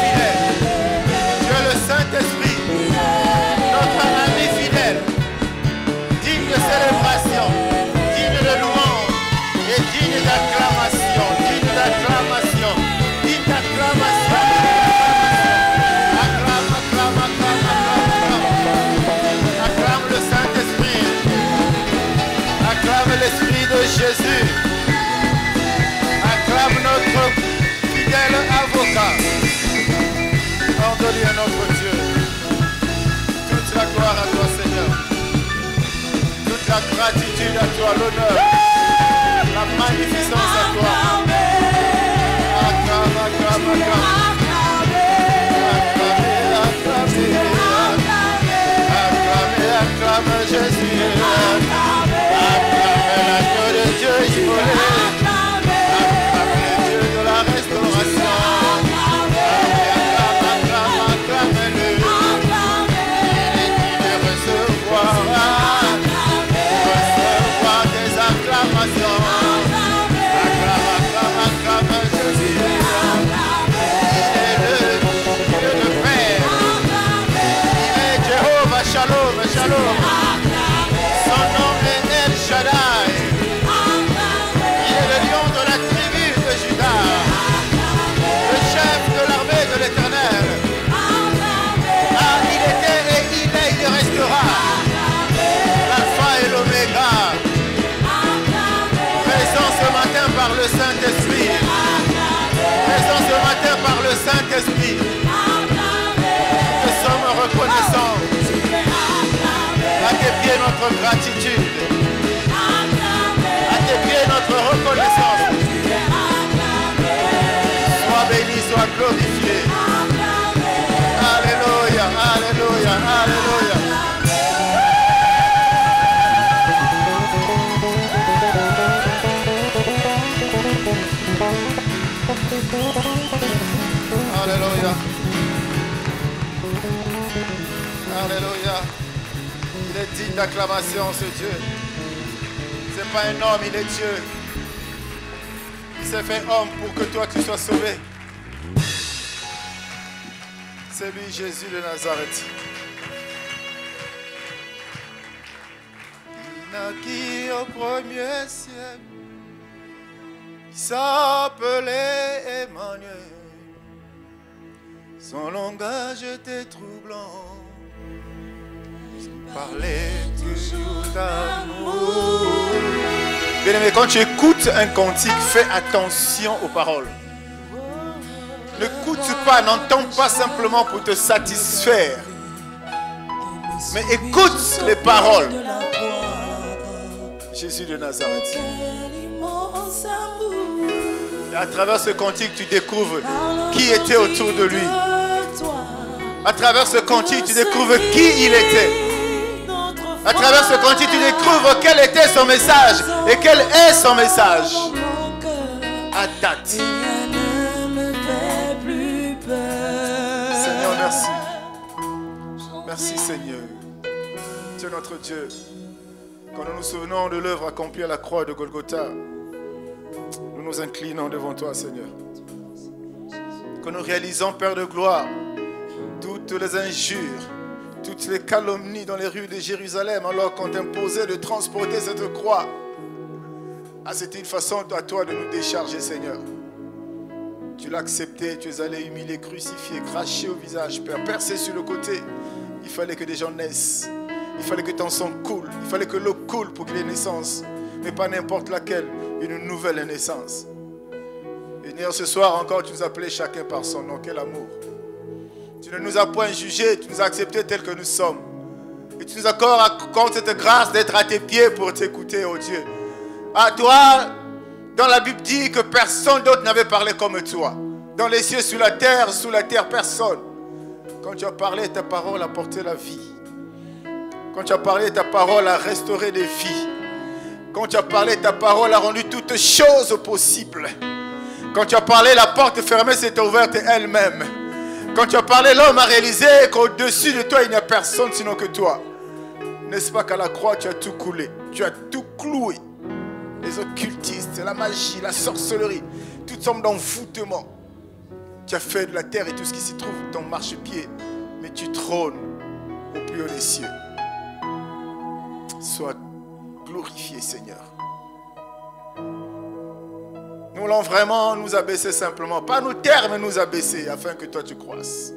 fidèle. Tu es le Saint-Esprit, notre ami fidèle, digne de célébration, digne de louange et digne d'acclamation, digne d'acclamation, digne d'acclamation. Acclame, acclame, acclame, acclame, acclame. Acclame le Saint-Esprit. Acclame l'Esprit de Jésus. Acclame notre fidèle avocat. Ordonne à notre Dieu. Toute la gloire à toi, Seigneur. Toute la gratitude à toi, l'honneur. La magnificence à toi. Acclame, acclame, acclame. Acclame Jésus. Acclame l'agneau de Dieu immolé. Acclame le Dieu de la restauration. Acclame-le. Il est digne de recevoir des acclamations. Acclame Jésus. Il est le Dieu de paix. Il est Jéhovah Shalom, Shalom. Son nom est El Shaddai. Il est le lion de la tribu de Juda, le chef de l'armée de l'Éternel. Ah, il était et il est, il restera. L'alpha et l'oméga. Présent ce matin par le Saint-Esprit. Présent ce matin par le Saint-Esprit. Nous sommes reconnaissants. À tes pieds notre gratitude. À tes pieds notre reconnaissance. Sois béni, sois glorifié. Alléluia, alléluia, alléluia. Alléluia. Alléluia. Il est digne d'acclamation, ce Dieu. Ce n'est pas un homme, il est Dieu. Il s'est fait homme pour que toi tu sois sauvé. C'est lui, Jésus de Nazareth. Il naquit au premier siècle. Il s'appelait Emmanuel. Son langage était troublant. Parlais toujours d'amour. Bien-aimé, quand tu écoutes un cantique, fais attention aux paroles. N'écoute pas, n'entends pas simplement pour te satisfaire. Mais écoute les paroles. Jésus de Nazareth. Et à travers ce cantique, tu découvres qui était autour de lui. À travers ce cantique, tu découvres qui il était. À travers ce cantique, tu découvres quel était son message et quel est son message à date. Seigneur, merci. Merci Seigneur. Tu es notre Dieu. Quand nous nous souvenons de l'œuvre accomplie à la croix de Golgotha, nous nous inclinons devant toi, Seigneur. Que nous réalisons, Père de gloire, toutes les injures, toutes les calomnies dans les rues de Jérusalem, alors qu'on t'imposait de transporter cette croix. Ah, c'était une façon à toi de nous décharger, Seigneur. Tu l'as accepté, tu es allé humilié, crucifié, craché au visage, Père, percé sur le côté. Il fallait que des gens naissent. Il fallait que ton sang coule. Il fallait que l'eau coule pour qu'il y ait naissance. Mais pas n'importe laquelle, une nouvelle naissance. Et Seigneur, ce soir encore, tu nous as appelés chacun par son nom. Quel amour. Tu ne nous as point jugés, tu nous as acceptés tels que nous sommes. Et tu nous accordes cette grâce d'être à tes pieds pour t'écouter, oh Dieu. À toi, dans la Bible dit que personne d'autre n'avait parlé comme toi. Dans les cieux, sous la terre, personne. Quand tu as parlé, ta parole a porté la vie. Quand tu as parlé, ta parole a restauré des vies. Quand tu as parlé, ta parole a rendu toutes choses possibles. Quand tu as parlé, la porte fermée s'est ouverte elle-même. Quand tu as parlé, l'homme a réalisé qu'au-dessus de toi, il n'y a personne sinon que toi. N'est-ce pas qu'à la croix, tu as tout coulé, tu as tout cloué. Les occultistes, la magie, la sorcellerie, toutes sortes d'envoûtements. Tu as fait de la terre et tout ce qui s'y trouve ton marchepied. Mais tu trônes au plus haut des cieux. Sois glorifié, Seigneur. Nous voulons vraiment nous abaisser simplement. Pas nous taire, mais nous abaisser afin que toi tu croisses.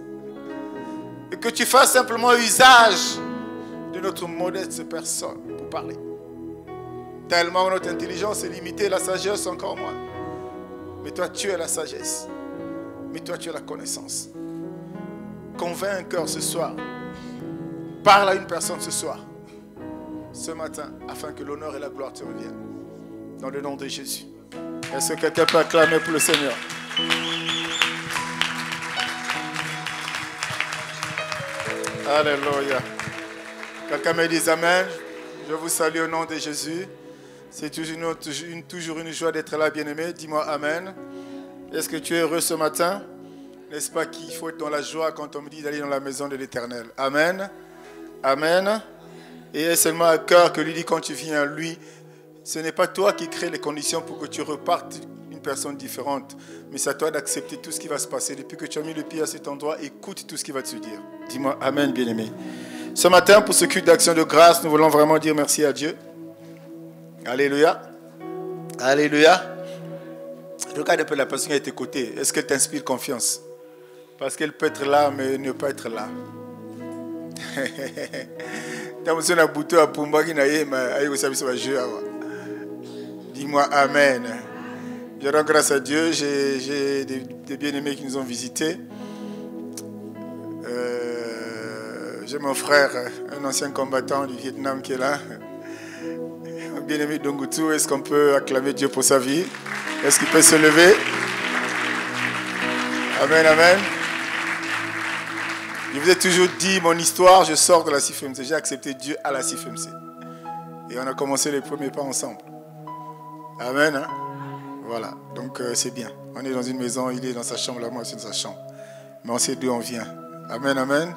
Et que tu fasses simplement usage de notre modeste personne pour parler. Tellement notre intelligence est limitée, la sagesse encore moins. Mais toi tu es la sagesse. Mais toi tu es la connaissance. Convainc un cœur ce soir. Parle à une personne ce soir. Ce matin, afin que l'honneur et la gloire te reviennent. Dans le nom de Jésus. Est-ce que quelqu'un peut acclamer pour le Seigneur? Alléluia. Quelqu'un me dit Amen. Je vous salue au nom de Jésus. C'est toujours une joie d'être là, bien-aimé. Dis-moi Amen. Est-ce que tu es heureux ce matin? N'est-ce pas qu'il faut être dans la joie quand on me dit d'aller dans la maison de l'Éternel? Amen. Amen. Et est seulement un cœur que lui dit quand tu viens à lui, ce n'est pas toi qui crée les conditions pour que tu repartes une personne différente, mais c'est à toi d'accepter tout ce qui va se passer. Depuis que tu as mis le pied à cet endroit, écoute tout ce qui va te dire. Dis-moi Amen, bien-aimé. Ce matin, pour ce culte d'action de grâce, nous voulons vraiment dire merci à Dieu. Alléluia. Alléluia. Regarde un peu la personne qui est à tes côtés. Est-ce qu'elle t'inspire confiance? Parce qu'elle peut être là, mais ne pas être là. Dis-moi Amen. Je rends grâce à Dieu. J'ai des bien-aimés qui nous ont visités. J'ai mon frère, un ancien combattant du Vietnam qui est là. Mon bien-aimé Dongutu, est-ce qu'on peut acclamer Dieu pour sa vie? Est-ce qu'il peut se lever? Amen, amen. Je vous ai toujours dit mon histoire, je sors de la CIFMC. J'ai accepté Dieu à la CIFMC. Et on a commencé les premiers pas ensemble. Amen. Hein? Voilà, donc c'est bien. On est dans une maison, il est dans sa chambre, là, moi je suis dans sa chambre. Mais on sait d'où on vient. Amen, amen.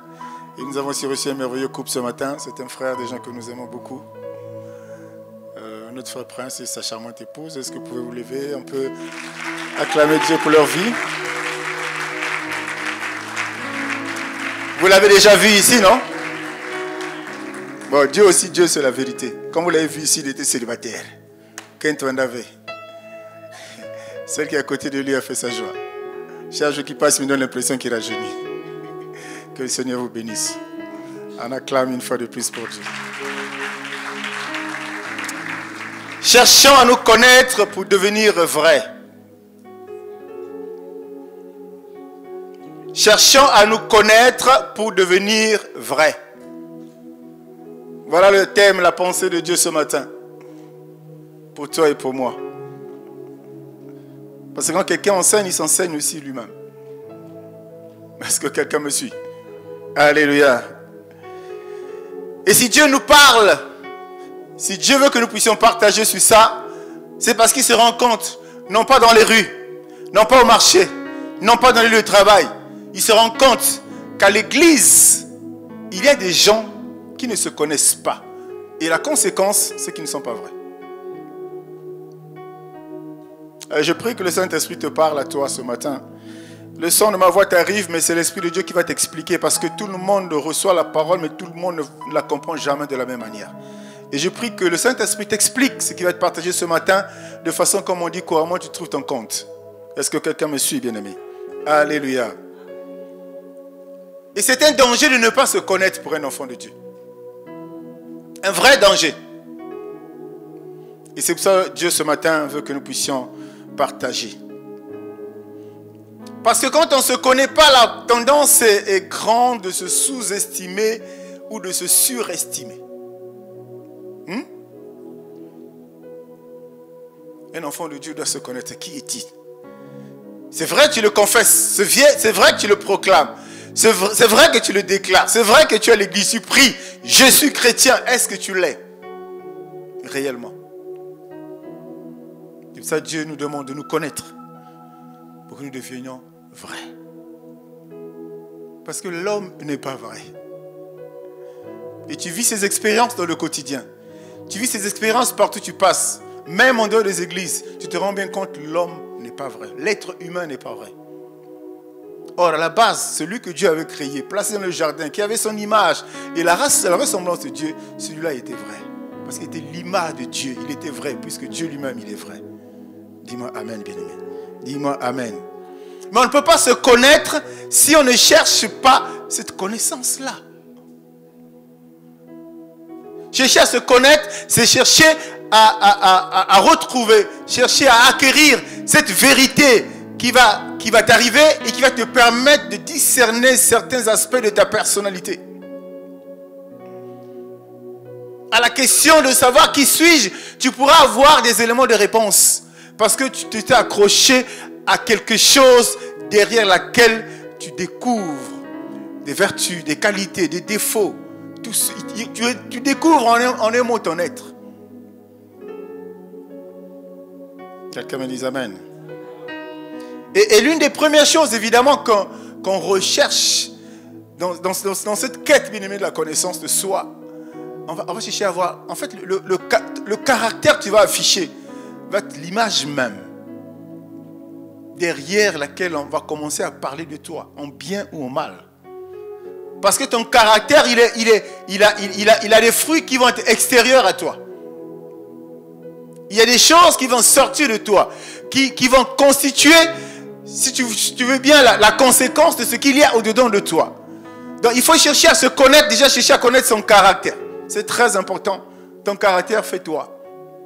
Et nous avons aussi reçu un merveilleux couple ce matin. C'est un frère, des gens que nous aimons beaucoup. Notre frère Prince et sa charmante épouse. Est-ce que vous pouvez vous lever? On peut acclamer Dieu pour leur vie. Vous l'avez déjà vu ici, non? Bon, Dieu aussi, Dieu c'est la vérité. Comme vous l'avez vu ici, il était célibataire. Kent Wandave. Celle qui est à côté de lui a fait sa joie. Chaque jour qui passe, il me donne l'impression qu'il rajeunit. Que le Seigneur vous bénisse. On acclame une fois de plus pour Dieu. Cherchons à nous connaître pour devenir vrais. Cherchons à nous connaître pour devenir vrais. Voilà le thème, la pensée de Dieu ce matin. Pour toi et pour moi. Parce que quand quelqu'un enseigne, il s'enseigne aussi lui-même. Est-ce que quelqu'un me suit? Alléluia. Et si Dieu nous parle, si Dieu veut que nous puissions partager sur ça, c'est parce qu'il se rend compte, non pas dans les rues, non pas au marché, non pas dans les lieux de travail. Il se rend compte qu'à l'église, il y a des gens qui ne se connaissent pas. Et la conséquence, c'est qu'ils ne sont pas vrais. Je prie que le Saint-Esprit te parle à toi ce matin. Le son de ma voix t'arrive, mais c'est l'Esprit de Dieu qui va t'expliquer. Parce que tout le monde reçoit la parole, mais tout le monde ne la comprend jamais de la même manière. Et je prie que le Saint-Esprit t'explique ce qui va être partagé ce matin, de façon comme on dit couramment, tu trouves ton compte. Est-ce que quelqu'un me suit, bien-aimé? Alléluia. Et c'est un danger de ne pas se connaître pour un enfant de Dieu. Un vrai danger. Et c'est pour ça que Dieu ce matin veut que nous puissions partager. Parce que quand on ne se connaît pas, la tendance est grande de se sous-estimer ou de se surestimer. Un enfant de Dieu doit se connaître. Qui est-il? C'est vrai que tu le confesses. C'est vrai que tu le proclames. C'est vrai que tu le déclares. C'est vrai que tu es à l'église. Tu pries. Je suis chrétien. Est-ce que tu l'es? Réellement. C'est pour ça que Dieu nous demande de nous connaître. Pour que nous devenions vrais. Parce que l'homme n'est pas vrai. Et tu vis ces expériences dans le quotidien. Tu vis ces expériences partout où tu passes. Même en dehors des églises. Tu te rends bien compte que l'homme n'est pas vrai. L'être humain n'est pas vrai. Or, à la base, celui que Dieu avait créé, placé dans le jardin, qui avait son image et la ressemblance de Dieu, celui-là était vrai. Parce qu'il était l'image de Dieu. Il était vrai, puisque Dieu lui-même, il est vrai. Dis-moi Amen, bien-aimé. Dis-moi Amen. Mais on ne peut pas se connaître si on ne cherche pas cette connaissance-là. Chercher à se connaître, c'est chercher à retrouver, chercher à acquérir cette vérité qui va t'arriver et qui va te permettre de discerner certains aspects de ta personnalité. À la question de savoir qui suis-je, tu pourras avoir des éléments de réponse. Parce que tu t'es accroché à quelque chose derrière laquelle tu découvres des vertus, des qualités, des défauts. Tu découvres en un mot ton être. Quelqu'un me dit Amen. Et l'une des premières choses, évidemment, qu'on recherche dans cette quête, bien aimé, de la connaissance de soi, on va chercher à voir, en fait, le caractère que tu vas afficher va être l'image même derrière laquelle on va commencer à parler de toi, en bien ou en mal. Parce que ton caractère, il a des fruits qui vont être extérieurs à toi. Il y a des choses qui vont sortir de toi, qui vont constituer, si tu veux bien, la conséquence de ce qu'il y a au-dedans de toi. Donc il faut chercher à se connaître, déjà chercher à connaître son caractère. C'est très important. Ton caractère fait toi.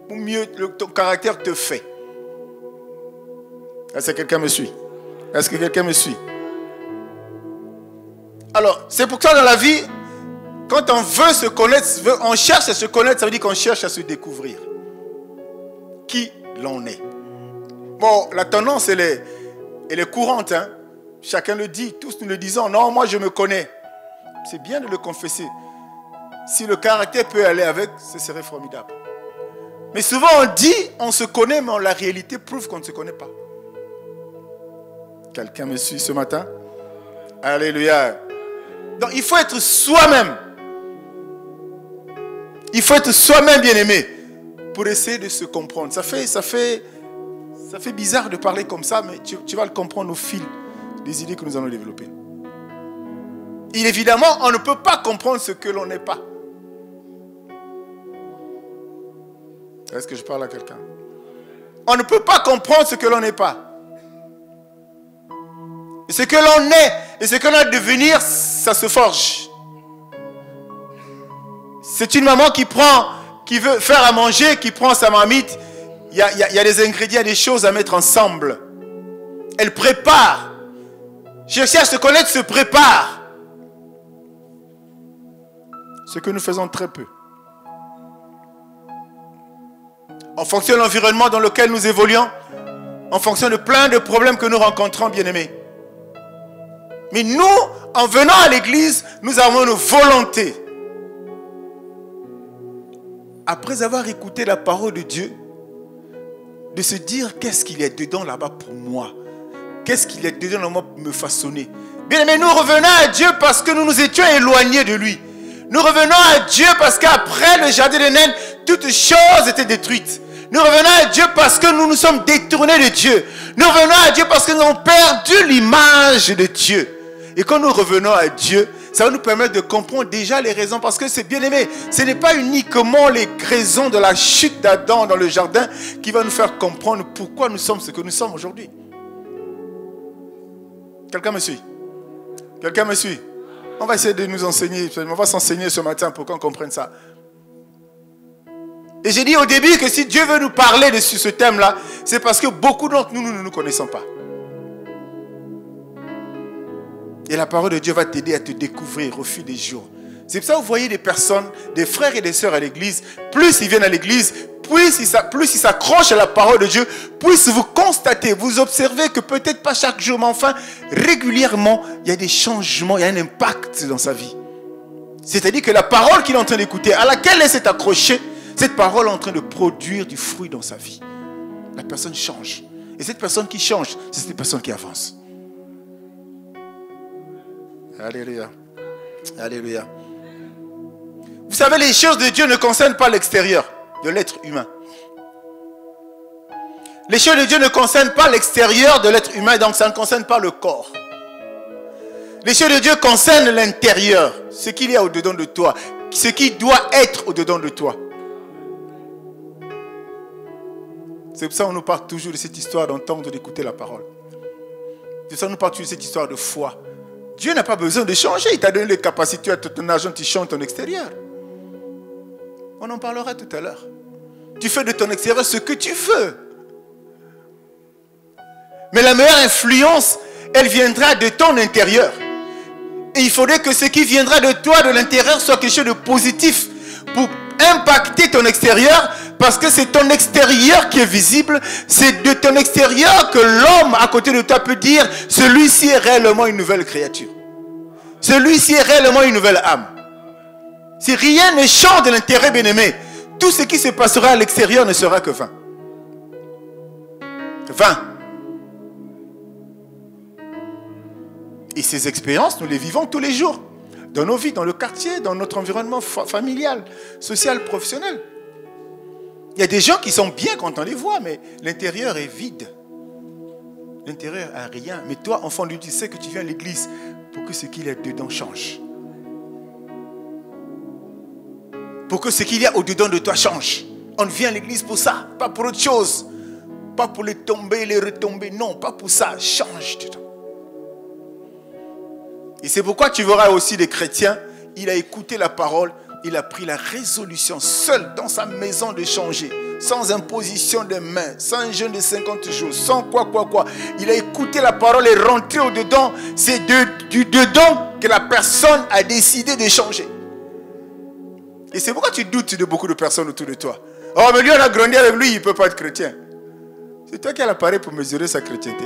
Ou mieux, ton caractère te fait. Est-ce que quelqu'un me suit? Est-ce que quelqu'un me suit? Alors, c'est pour ça dans la vie, quand on veut se connaître, on cherche à se connaître, ça veut dire qu'on cherche à se découvrir. Qui l'on est. Bon, la tendance, elle est courante. Hein? Chacun le dit, tous nous le disons. Non, moi je me connais. C'est bien de le confesser. Si le caractère peut aller avec, ce serait formidable. Mais souvent on dit, on se connaît, mais la réalité prouve qu'on ne se connaît pas. Quelqu'un me suit ce matin? Alléluia. Donc il faut être soi-même. Il faut être soi-même, bien-aimé, pour essayer de se comprendre. Ça fait bizarre de parler comme ça, mais tu vas le comprendre au fil des idées que nous allons développer. Et évidemment, on ne peut pas comprendre ce que l'on n'est pas. Est-ce que je parle à quelqu'un? On ne peut pas comprendre ce que l'on n'est pas. Et ce que l'on est et ce que l'on a de devenir, ça se forge. C'est une maman qui veut faire à manger, qui prend sa marmite. Il y a des ingrédients, des choses à mettre ensemble. Elle prépare. Chercher à se connaître se prépare. Ce que nous faisons très peu. En fonction de l'environnement dans lequel nous évoluons, en fonction de plein de problèmes que nous rencontrons, bien-aimés. Mais nous, en venant à l'église, nous avons une volonté. Après avoir écouté la parole de Dieu, de se dire qu'est-ce qu'il y a dedans là-bas pour moi. Qu'est-ce qu'il y a dedans là-bas pour me façonner. Bien-aimés, nous revenons à Dieu parce que nous nous étions éloignés de lui. Nous revenons à Dieu parce qu'après le jardin d'Éden, toutes choses étaient détruites. Nous revenons à Dieu parce que nous nous sommes détournés de Dieu. Nous revenons à Dieu parce que nous avons perdu l'image de Dieu. Et quand nous revenons à Dieu, ça va nous permettre de comprendre déjà les raisons. Parce que c'est bien aimé, ce n'est pas uniquement les raisons de la chute d'Adam dans le jardin qui va nous faire comprendre pourquoi nous sommes ce que nous sommes aujourd'hui. Quelqu'un me suit? Quelqu'un me suit? On va essayer de nous enseigner, on va s'enseigner ce matin pour qu'on comprenne ça. Et j'ai dit au début que si Dieu veut nous parler sur ce thème-là, c'est parce que beaucoup d'entre nous, nous ne nous connaissons pas. Et la parole de Dieu va t'aider à te découvrir au fil des jours. C'est pour ça que vous voyez des personnes, des frères et des sœurs à l'église, plus ils viennent à l'église, plus ils s'accrochent à la parole de Dieu, plus vous constatez, vous observez que peut-être pas chaque jour, mais enfin, régulièrement, il y a des changements, il y a un impact dans sa vie. C'est-à-dire que la parole qu'il est en train d'écouter, à laquelle elle s'est accrochée, cette parole est en train de produire du fruit dans sa vie. La personne change. Et cette personne qui change, c'est cette personne qui avance. Alléluia. Alléluia. Vous savez, les choses de Dieu ne concernent pas l'extérieur de l'être humain. Les choses de Dieu ne concernent pas l'extérieur de l'être humain, donc ça ne concerne pas le corps. Les choses de Dieu concernent l'intérieur. Ce qu'il y a au-dedans de toi. Ce qui doit être au-dedans de toi. C'est pour ça qu'on nous parle toujours de cette histoire d'entendre, d'écouter la parole. C'est pour ça qu'on nous parle toujours de cette histoire de foi. Dieu n'a pas besoin de changer. Il t'a donné les capacités à ton argent, tu chantes ton extérieur. On en parlera tout à l'heure. Tu fais de ton extérieur ce que tu veux. Mais la meilleure influence, elle viendra de ton intérieur. Et il faudrait que ce qui viendra de toi, de l'intérieur, soit quelque chose de positif pour impacter ton extérieur, parce que c'est ton extérieur qui est visible. C'est de ton extérieur que l'homme à côté de toi peut dire, celui-ci est réellement une nouvelle créature. Celui-ci est réellement une nouvelle âme. Si rien ne change de l'intérêt, bien-aimé, tout ce qui se passera à l'extérieur ne sera que vain. Vain. Et ces expériences, nous les vivons tous les jours. Dans nos vies, dans le quartier, dans notre environnement familial, social, professionnel. Il y a des gens qui sont bien quand on les voit, mais l'intérieur est vide. L'intérieur n'a rien. Mais toi, enfant de Dieu, tu sais que tu viens à l'église pour que ce qu'il y a dedans change. Pour que ce qu'il y a au-dedans de toi change. On vient à l'église pour ça, pas pour autre chose. Pas pour les tomber, les retomber. Non, pas pour ça. Change dedans. Et c'est pourquoi tu verras aussi des chrétiens, il a écouté la parole, il a pris la résolution seul dans sa maison de changer, sans imposition de main, sans un jeûne de 50 jours, sans quoi. Il a écouté la parole et rentré au-dedans. C'est du dedans que la personne a décidé de changer. Et c'est pourquoi tu doutes de beaucoup de personnes autour de toi. Oh, mais lui, on a grandi avec lui, il ne peut pas être chrétien. C'est toi qui as l'appareil pour mesurer sa chrétienté.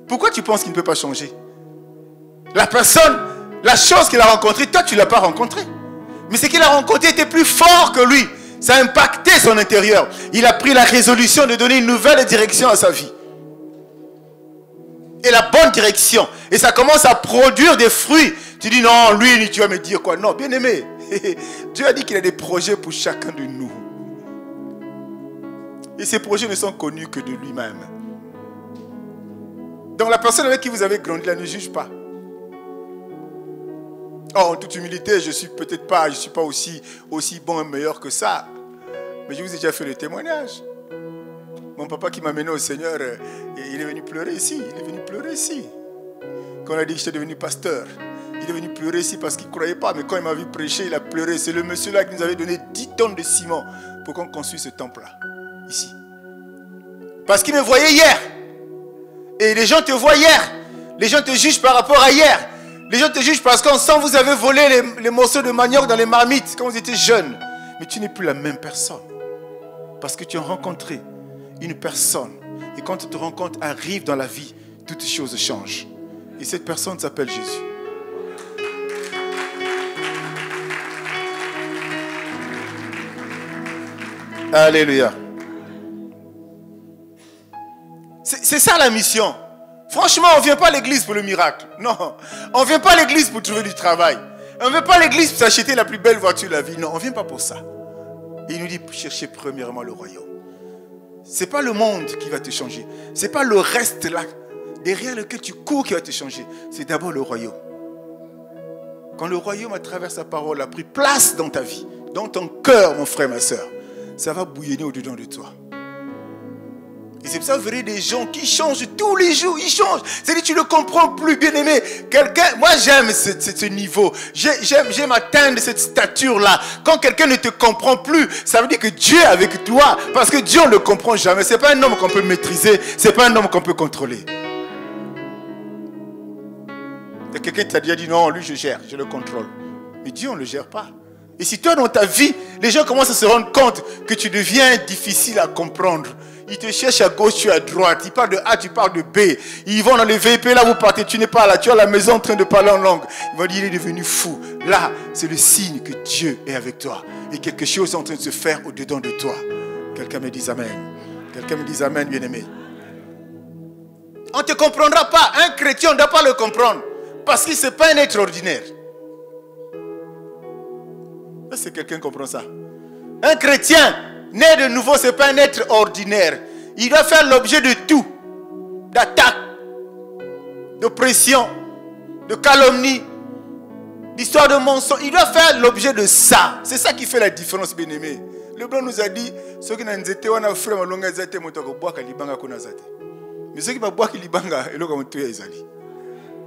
Pourquoi tu penses qu'il ne peut pas changer? La personne, la chose qu'il a rencontrée, toi tu ne l'as pas rencontrée. Mais ce qu'il a rencontré était plus fort que lui. Ça a impacté son intérieur. Il a pris la résolution de donner une nouvelle direction à sa vie. Et la bonne direction. Et ça commence à produire des fruits. Tu dis non, lui, tu vas me dire quoi? Non, bien aimé. Dieu a dit qu'il a des projets pour chacun de nous. Et ces projets ne sont connus que de lui-même. Donc la personne avec qui vous avez grandi là ne juge pas. Oh, en toute humilité, je ne suis pas aussi bon et meilleur que ça. Mais je vous ai déjà fait le témoignage. Mon papa qui m'a mené au Seigneur, il est venu pleurer ici. Quand on a dit que j'étais devenu pasteur, il est venu pleurer ici parce qu'il ne croyait pas. Mais quand il m'a vu prêcher, il a pleuré. C'est le monsieur-là qui nous avait donné 10 tonnes de ciment pour qu'on construise ce temple-là, ici. Parce qu'il me voyait hier. Et les gens te voient hier. Les gens te jugent par rapport à hier. Les gens te jugent parce qu'en sang, vous avez volé les morceaux de manioc dans les marmites quand vous étiez jeune. Mais tu n'es plus la même personne. Parce que tu as rencontré une personne. Et quand cette rencontre arrive dans la vie, toutes choses changent. Et cette personne s'appelle Jésus. Alléluia. C'est ça la mission. Franchement, on ne vient pas à l'église pour le miracle. Non. On ne vient pas à l'église pour trouver du travail. On ne vient pas à l'église pour s'acheter la plus belle voiture de la vie. Non, on ne vient pas pour ça. Et il nous dit, cherchez premièrement le royaume. Ce n'est pas le monde qui va te changer. Ce n'est pas le reste là, derrière lequel tu cours qui va te changer. C'est d'abord le royaume. Quand le royaume, à travers sa parole, a pris place dans ta vie, dans ton cœur, mon frère, ma soeur, ça va bouillonner au-dedans de toi. Et c'est pour ça que vous verrez des gens qui changent tous les jours, ils changent. C'est-à-dire que tu ne comprends plus, bien aimé. Moi j'aime ce niveau. J'aime atteindre cette stature-là. Quand quelqu'un ne te comprend plus, ça veut dire que Dieu est avec toi. Parce que Dieu, on ne le comprend jamais. Ce n'est pas un homme qu'on peut maîtriser. Ce n'est pas un homme qu'on peut contrôler. Et quelqu'un t'a déjà dit, non, lui je gère, je le contrôle. Mais Dieu, on ne le gère pas. Et si toi, dans ta vie, les gens commencent à se rendre compte que tu deviens difficile à comprendre. Ils te cherchent à gauche, tu es à droite. Ils parlent de A, tu parles de B. Ils vont dans les VIP, là vous partez, tu n'es pas là. Tu es à la maison en train de parler en langue. Ils vont dire, il est devenu fou. Là, c'est le signe que Dieu est avec toi. Et quelque chose est en train de se faire au-dedans de toi. Quelqu'un me dit Amen. Quelqu'un me dit Amen, bien-aimé. On ne te comprendra pas. Un chrétien, on ne doit pas le comprendre. Parce qu'il n'est pas un être ordinaire. Est-ce que quelqu'un comprend ça? Un chrétien né de nouveau, ce n'est pas un être ordinaire. Il doit faire l'objet de tout. D'attaque, d'oppression, de calomnie, d'histoire de mensonge. Il doit faire l'objet de ça. C'est ça qui fait la différence, bien-aimé. Le blanc nous a dit, ceux qui n'ont été on a frère malonga zate motoko bois kalibanga kuna zate. Mais ceux qui va bois kalibanga et le comme tu es Isali.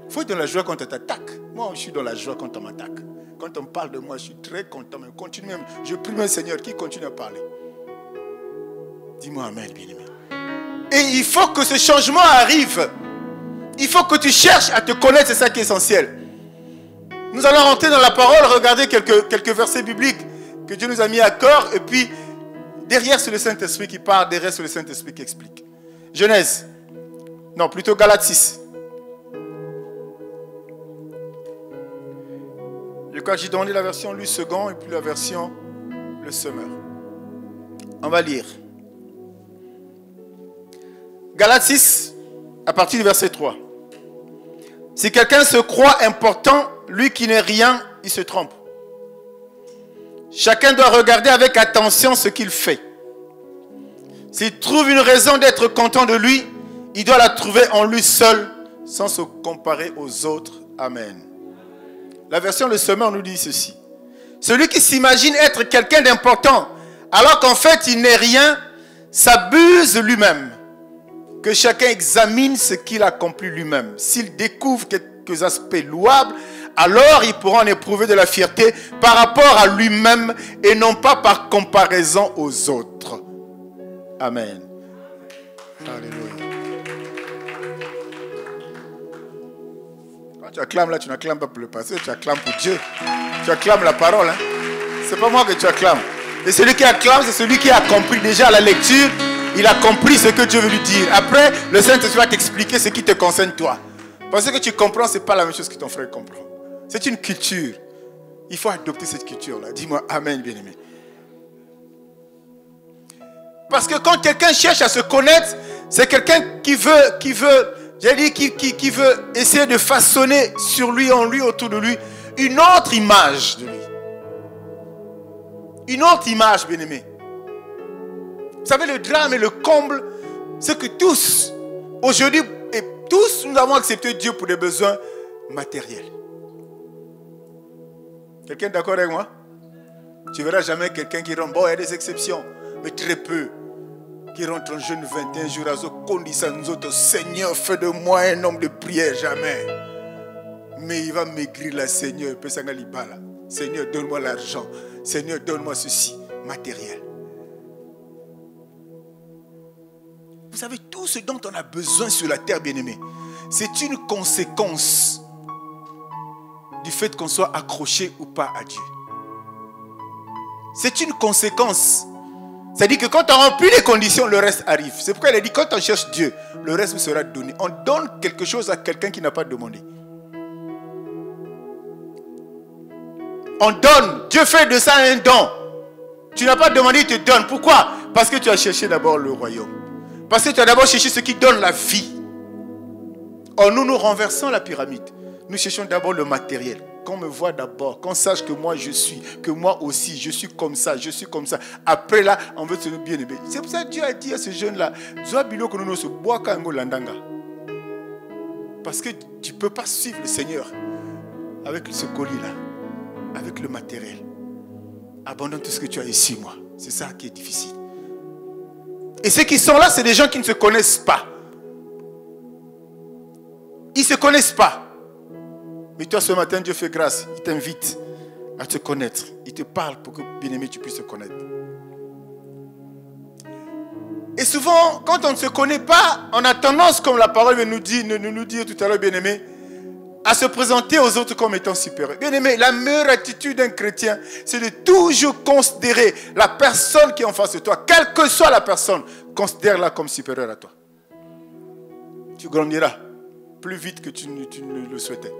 Faut être dans la joie quand on t'attaque. Moi, je suis dans la joie quand on m'attaque. Quand on parle de moi, je suis très content. Mais continue même. Je prie mon Seigneur qui continue à parler. Dis-moi amen, bien-aimé. Et il faut que ce changement arrive. Il faut que tu cherches à te connaître, c'est ça qui est essentiel. Nous allons rentrer dans la parole, regarder quelques versets bibliques que Dieu nous a mis à cœur. Et puis, derrière, c'est le Saint-Esprit qui parle. Derrière, c'est le Saint-Esprit qui explique. Genèse. Non, plutôt Galates 6. Je crois que j'ai donné la version lu second et puis la version le semeur. On va lire. Galates 6, à partir du verset 3. Si quelqu'un se croit important, lui qui n'est rien, il se trompe. Chacun doit regarder avec attention ce qu'il fait. S'il trouve une raison d'être content de lui, il doit la trouver en lui seul, sans se comparer aux autres. Amen. La version Le Semeur nous dit ceci. Celui qui s'imagine être quelqu'un d'important, alors qu'en fait il n'est rien, s'abuse lui-même. Que chacun examine ce qu'il accomplit lui-même. S'il découvre quelques aspects louables, alors il pourra en éprouver de la fierté par rapport à lui-même et non pas par comparaison aux autres. Amen. Alléluia. Quand tu acclames là, tu n'acclames pas pour le passé, tu acclames pour Dieu. Tu acclames la parole. Hein? C'est pas moi que tu acclames. Et celui qui acclame, c'est celui qui a compris déjà à la lecture. Il a compris ce que Dieu veut lui dire. Après, le Saint-Esprit va t'expliquer ce qui te concerne toi. Parce que tu comprends, ce n'est pas la même chose que ton frère comprend. C'est une culture. Il faut adopter cette culture-là. Dis-moi Amen, bien-aimé. Parce que quand quelqu'un cherche à se connaître, c'est quelqu'un qui veut essayer de façonner sur lui, en lui, autour de lui, une autre image de lui. Une autre image, bien-aimé. Vous savez, le drame et le comble, c'est que tous, aujourd'hui, et tous, nous avons accepté Dieu pour des besoins matériels. Quelqu'un est d'accord avec moi? Tu ne verras jamais quelqu'un qui rentre. Bon, il y a des exceptions, mais très peu. Qui rentre en jeûne 21 jours, à ce qu'on dit ça, nous autres, Seigneur, fais de moi un homme de prière, jamais. Mais il va maigrir là, Seigneur, Seigneur, donne-moi l'argent. Seigneur, donne-moi ceci, matériel. Vous savez, tout ce dont on a besoin sur la terre, bien-aimé, c'est une conséquence du fait qu'on soit accroché ou pas à Dieu. C'est une conséquence. C'est-à-dire que quand on remplit les conditions, le reste arrive. C'est pourquoi il a dit, quand on cherche Dieu, le reste vous sera donné. On donne quelque chose à quelqu'un qui n'a pas demandé. On donne. Dieu fait de ça un don. Tu n'as pas demandé, il te donne. Pourquoi? Parce que tu as cherché d'abord le royaume. Parce que tu as d'abord cherché ce qui donne la vie. Or, nous renversons la pyramide. Nous cherchons d'abord le matériel. Qu'on me voit d'abord, qu'on sache que moi je suis, que moi aussi je suis comme ça, je suis comme ça. Après là, on veut se bien aimer. C'est pour ça que Dieu a dit à ce jeune-là, parce que tu ne peux pas suivre le Seigneur avec ce colis-là, avec le matériel. Abandonne tout ce que tu as ici, moi. C'est ça qui est difficile. Et ceux qui sont là, c'est des gens qui ne se connaissent pas. Ils ne se connaissent pas. Mais toi, ce matin, Dieu fait grâce. Il t'invite à te connaître. Il te parle pour que, bien-aimé, tu puisses te connaître. Et souvent, quand on ne se connaît pas, on a tendance, comme la parole nous dit tout à l'heure, bien-aimé, à se présenter aux autres comme étant supérieurs. Bien-aimé, la meilleure attitude d'un chrétien, c'est de toujours considérer la personne qui est en face de toi, quelle que soit la personne, considère-la comme supérieure à toi. Tu grandiras plus vite que tu ne le souhaitais.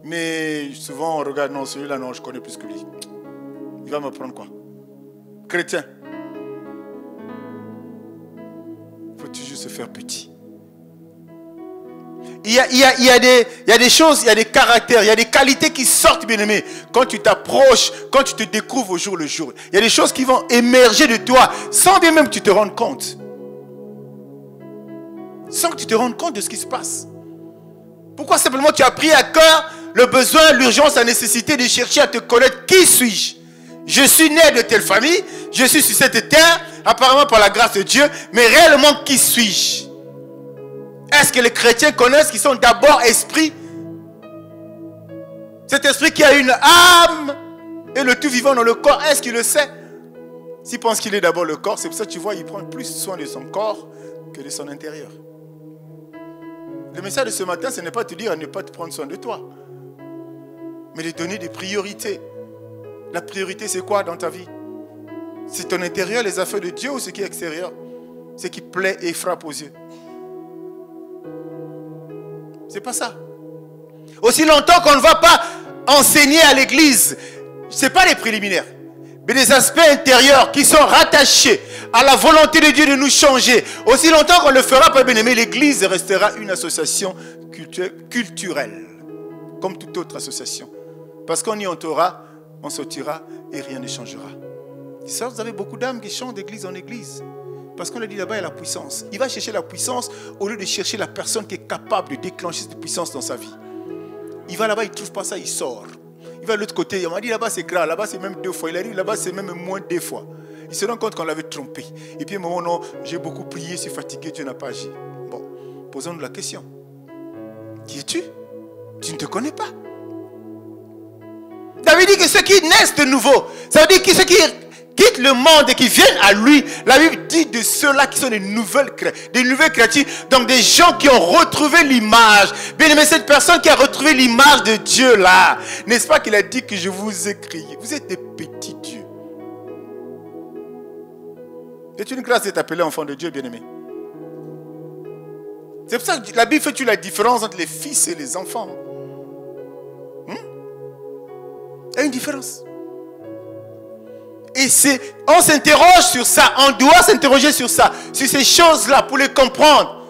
Mais souvent on regarde, non, celui-là, non, je connais plus que lui. Il va me prendre quoi? Chrétien. Il faut toujours se faire petit. Il y a des choses, il y a des caractères, il y a des qualités qui sortent, bien-aimé, quand tu t'approches, quand tu te découvres au jour le jour. Il y a des choses qui vont émerger de toi sans bien même que tu te rendes compte. Sans que tu te rendes compte de ce qui se passe. Pourquoi simplement tu as pris à cœur le besoin, l'urgence, la nécessité de chercher à te connaître? Qui suis-je? Je suis né de telle famille, je suis sur cette terre, apparemment par la grâce de Dieu, mais réellement qui suis-je? Est-ce que les chrétiens connaissent qu'ils sont d'abord esprit? Cet esprit qui a une âme et le tout vivant dans le corps, est-ce qu'il le sait? S'il pense qu'il est d'abord le corps, c'est pour ça que tu vois, il prend plus soin de son corps que de son intérieur. Le message de ce matin, ce n'est pas de te dire à ne pas te prendre soin de toi, mais de donner des priorités. La priorité, c'est quoi dans ta vie? C'est ton intérieur, les affaires de Dieu, ou ce qui est extérieur? Ce qui plaît et frappe aux yeux. C'est pas ça. Aussi longtemps qu'on ne va pas enseigner à l'église, ce n'est pas les préliminaires, mais des aspects intérieurs qui sont rattachés à la volonté de Dieu de nous changer. Aussi longtemps qu'on ne le fera pas, bien aimé, l'église restera une association culturelle, comme toute autre association. Parce qu'on y entrera, on sortira et rien ne changera. Et ça, vous avez beaucoup d'âmes qui chantent d'église en église. Parce qu'on a dit là-bas, il y a la puissance. Il va chercher la puissance au lieu de chercher la personne qui est capable de déclencher cette puissance dans sa vie. Il va là-bas, il ne trouve pas ça, il sort. Il va de l'autre côté, il m'a dit là-bas c'est grave, là-bas c'est même 2 fois. Il arrive là-bas c'est même moins 2 fois. Il se rend compte qu'on l'avait trompé. Et puis à un moment, non, j'ai beaucoup prié, je suis fatigué, Dieu n'a pas agi. Bon, posons-nous la question. Qui es-tu? Tu ne te connais pas. David dit que ceux qui naissent de nouveau, ça veut dire que ceux qui quittent le monde et qui viennent à lui, la Bible dit de ceux-là qui sont des nouvelles créatures, donc des gens qui ont retrouvé l'image. Bien aimé, cette personne qui a retrouvé l'image de Dieu là, n'est-ce pas qu'il a dit que je vous ai crié? Vous êtes des petits dieux. C'est une grâce d'être appelé enfant de Dieu, bien aimé. C'est pour ça que la Bible fait la différence entre les fils et les enfants. Il y a une différence. Et on s'interroge sur ça, on doit s'interroger sur ça, sur ces choses-là pour les comprendre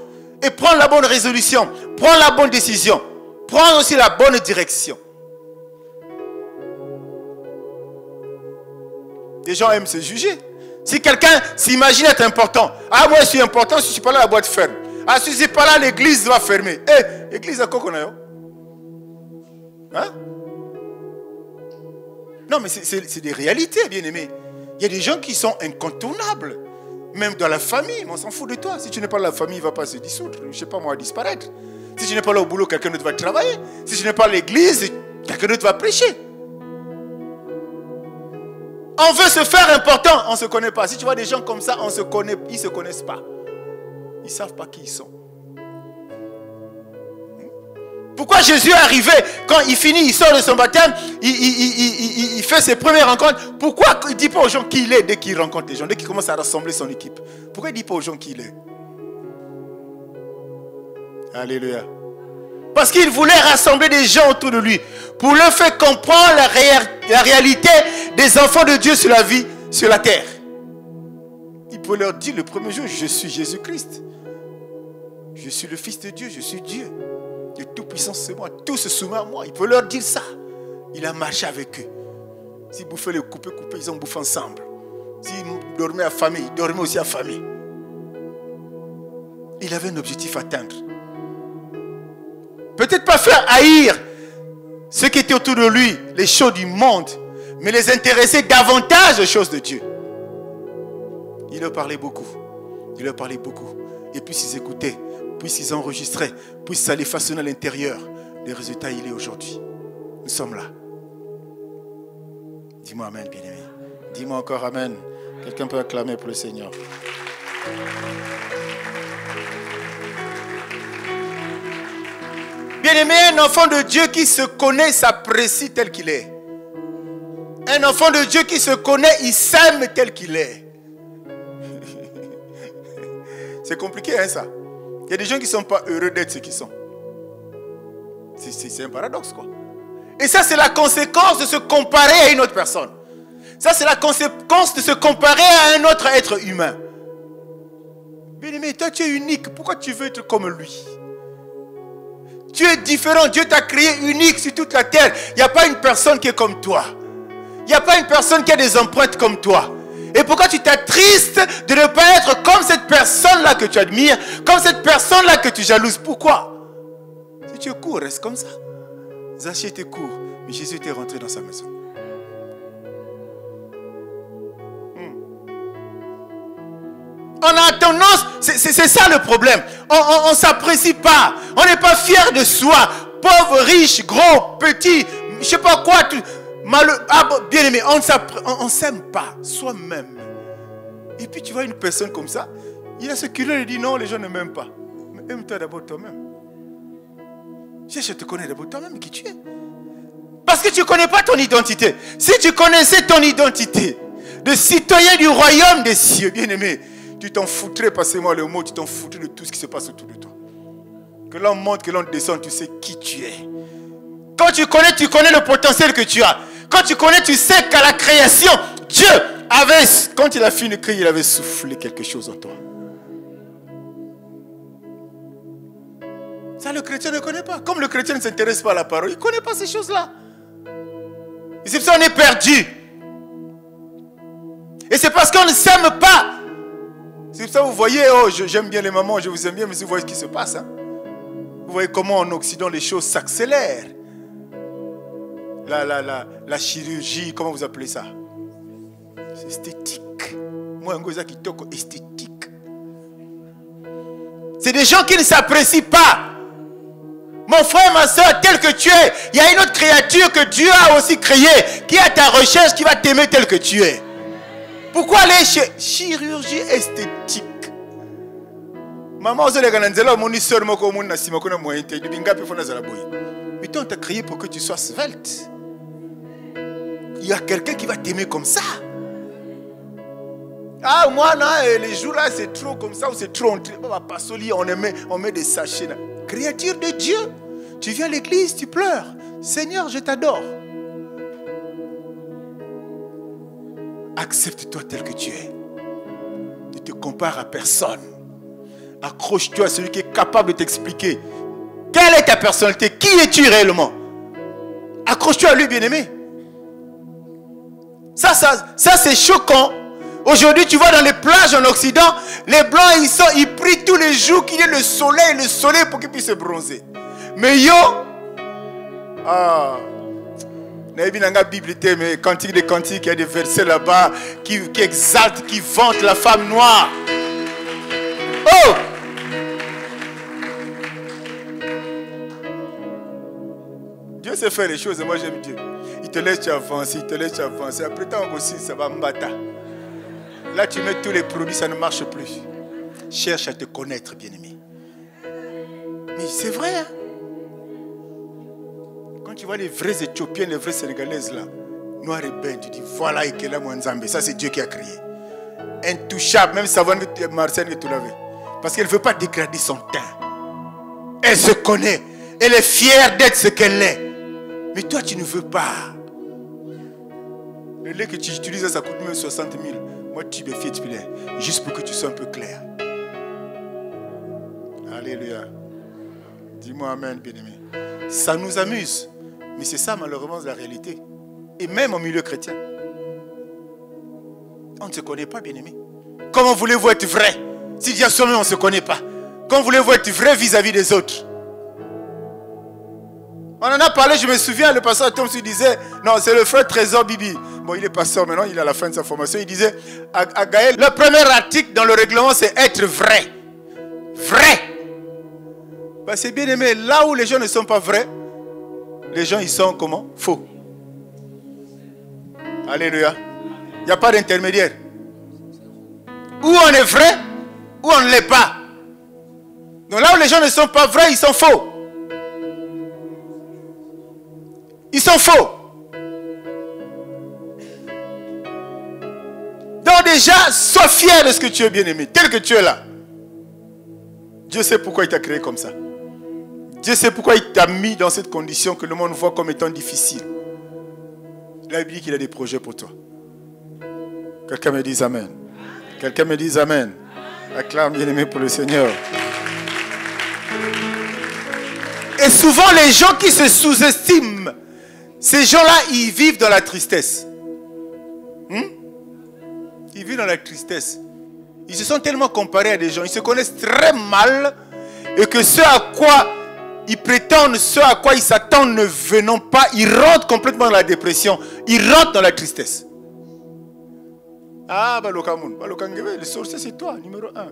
et prendre la bonne résolution, prendre la bonne décision, prendre aussi la bonne direction. Les gens aiment se juger. Si quelqu'un s'imagine être important, ah moi je suis important, si je ne suis pas là la boîte ferme. Ah si je ne suis pas là l'église va fermer. Eh, l'église à quoi qu'on a? Hein? Non, mais c'est des réalités, bien aimés. Il y a des gens qui sont incontournables. Même dans la famille, mais on s'en fout de toi. Si tu n'es pas là, la famille ne va pas se dissoudre. Je ne sais pas moi, disparaître. Si tu n'es pas là au boulot, quelqu'un d'autre va travailler. Si tu n'es pas à l'église, quelqu'un d'autre va prêcher. On veut se faire important, on ne se connaît pas. Si tu vois des gens comme ça, on se connaît, ils ne se connaissent pas. Ils ne savent pas qui ils sont. Pourquoi Jésus est arrivé, quand il finit, il sort de son baptême, il fait ses premières rencontres. Pourquoi il ne dit pas aux gens qui il est dès qu'il rencontre les gens, dès qu'il commence à rassembler son équipe? Pourquoi il ne dit pas aux gens qui il est? Alléluia. Parce qu'il voulait rassembler des gens autour de lui pour leur faire comprendre la réalité des enfants de Dieu sur la vie, sur la terre. Il peut leur dire le premier jour, je suis Jésus-Christ. Je suis le Fils de Dieu, je suis Dieu. De toute puissance, c'est moi. Tout se soumet à moi. Il peut leur dire ça. Il a marché avec eux. S'ils bouffaient les coupés, ils ont bouffé ensemble. S'ils dormaient affamés, ils dormaient aussi affamés. Il avait un objectif à atteindre. Peut-être pas faire haïr ceux qui étaient autour de lui, les choses du monde, mais les intéresser davantage aux choses de Dieu. Il leur parlait beaucoup. Il leur parlait beaucoup. Et puis ils écoutaient. Puis ils enregistraient, puis ça les façonnait à l'intérieur. Le résultat, il est aujourd'hui. Nous sommes là. Dis-moi amen, bien-aimé. Dis-moi encore amen. Quelqu'un peut acclamer pour le Seigneur. Bien-aimé, un enfant de Dieu qui se connaît s'apprécie tel qu'il est. Un enfant de Dieu qui se connaît, il s'aime tel qu'il est. C'est compliqué, hein, ça? Il y a des gens qui ne sont pas heureux d'être ce qu'ils sont. C'est un paradoxe, quoi. Et ça, c'est la conséquence de se comparer à une autre personne. Ça, c'est la conséquence de se comparer à un autre être humain. Bien-aimé, toi, tu es unique. Pourquoi tu veux être comme lui? Tu es différent. Dieu t'a créé unique sur toute la terre. Il n'y a pas une personne qui est comme toi. Il n'y a pas une personne qui a des empreintes comme toi. Et pourquoi tu t'attristes de ne pas être comme cette personne-là que tu admires, comme cette personne-là que tu jalouses? Pourquoi? Si tu es court, reste comme ça. Zaché était court, mais Jésus était rentré dans sa maison. On a tendance, c'est ça le problème. On ne s'apprécie pas. On n'est pas fier de soi. Pauvre, riche, gros, petit, je ne sais pas quoi. Bien aimé, on ne s'aime pas soi-même. Et puis tu vois une personne comme ça, il a ce culot, il dit non, les gens ne m'aiment pas. Mais aime-toi d'abord toi-même. Je te connais d'abord toi-même qui tu es. Parce que tu ne connais pas ton identité. Si tu connaissais ton identité de citoyen du royaume des cieux, bien aimé, tu t'en foutrais, passez-moi le mot, tu t'en foutrais de tout ce qui se passe autour de toi. Que l'on monte, que l'on descende, tu sais qui tu es. Quand tu connais le potentiel que tu as. Quand tu connais, tu sais qu'à la création, Dieu avait, quand il a fini de créer, il avait soufflé quelque chose en toi. Ça, le chrétien ne connaît pas. Comme le chrétien ne s'intéresse pas à la parole, il ne connaît pas ces choses-là. Et c'est pour ça qu'on est perdu. Et c'est parce qu'on ne s'aime pas. C'est pour ça que vous voyez, oh, j'aime bien les mamans, je vous aime bien, mais vous voyez ce qui se passe. Hein? Vous voyez comment en Occident les choses s'accélèrent. La chirurgie, comment vous appelez ça? C'est esthétique. Moi, un gars qui toque esthétique. C'est des gens qui ne s'apprécient pas. Mon frère, ma soeur, tel que tu es, il y a une autre créature que Dieu a aussi créée, qui est à ta recherche, qui va t'aimer tel que tu es. Pourquoi aller chez chirurgie esthétique? Maman, vous avez dit que mon soeur, mais toi, on t'a créé pour que tu sois svelte. Il y a quelqu'un qui va t'aimer comme ça. Ah, moi, non, les jours là, c'est trop comme ça, ou c'est trop. On met des sachets. Là. Créature de Dieu, tu viens à l'église, tu pleures. Seigneur, je t'adore. Accepte-toi tel que tu es. Ne te compare à personne. Accroche-toi à celui qui est capable de t'expliquer. Quelle est ta personnalité? Qui es-tu réellement? Accroche-toi à lui, bien-aimé. Ça c'est choquant. Aujourd'hui, tu vois dans les plages en Occident, les Blancs, ils prient tous les jours qu'il y ait le soleil pour qu'ils puissent se bronzer. Mais yo, Bible, mais Cantique des Cantiques, il y a des versets là-bas qui exaltent, qui vantent la femme noire. Oh! Dieu sait faire les choses et moi j'aime Dieu. Il te laisse avancer, il te laisse avancer. Après tant aussi, ça va m'battre. Là, tu mets tous les produits, ça ne marche plus. Cherche à te connaître, bien-aimé. Mais c'est vrai, hein? Quand tu vois les vrais Éthiopiens, les vraies Sénégalaises là, noir et blanc, tu dis voilà Ekela Mwanzambe. Ça, c'est Dieu qui a créé. Intouchable, même Savane Marcel que tu l'avais. Parce qu'elle ne veut pas dégrader son teint. Elle se connaît. Elle est fière d'être ce qu'elle est. Mais toi, tu ne veux pas. Le lait que tu utilises, ça coûte même 60 000. Moi, tu me fies, tu peux l'aider. Juste pour que tu sois un peu clair. Alléluia. Dis-moi amen, bien-aimé. Ça nous amuse. Mais c'est ça, malheureusement, la réalité. Et même au milieu chrétien. On ne se connaît pas, bien-aimé. Comment voulez-vous être vrai si déjà soi-même on ne se connaît pas? Comment voulez-vous être vrai vis-à-vis des autres? On en a parlé, je me souviens, le pasteur Tom se disait, non, c'est le frère Trésor Bibi. Bon, il est pasteur maintenant, il est à la fin de sa formation. Il disait à Gaël, le premier article dans le règlement, c'est être vrai. Vrai. Ben, c'est bien aimé. Là où les gens ne sont pas vrais, les gens, ils sont comment? Faux. Alléluia. Il n'y a pas d'intermédiaire. Ou on est vrai, ou on ne l'est pas. Donc là où les gens ne sont pas vrais, ils sont faux. Ils sont faux. Donc déjà, sois fier de ce que tu es, bien-aimé, tel que tu es là. Dieu sait pourquoi il t'a créé comme ça. Dieu sait pourquoi il t'a mis dans cette condition que le monde voit comme étant difficile. Il a dit qu'il a des projets pour toi. Quelqu'un me dise amen. Quelqu'un me dise amen. Acclame, bien-aimé, pour le Seigneur. Et souvent, les gens qui se sous-estiment, ces gens-là, ils vivent dans la tristesse. Ils vivent dans la tristesse. Ils se sont tellement comparés à des gens. Ils se connaissent très mal. Et que ce à quoi ils prétendent ce à quoi ils s'attendent ne venant pas, ils rentrent complètement dans la dépression, ils rentrent dans la tristesse. Ah, le sorcier c'est toi, numéro 1.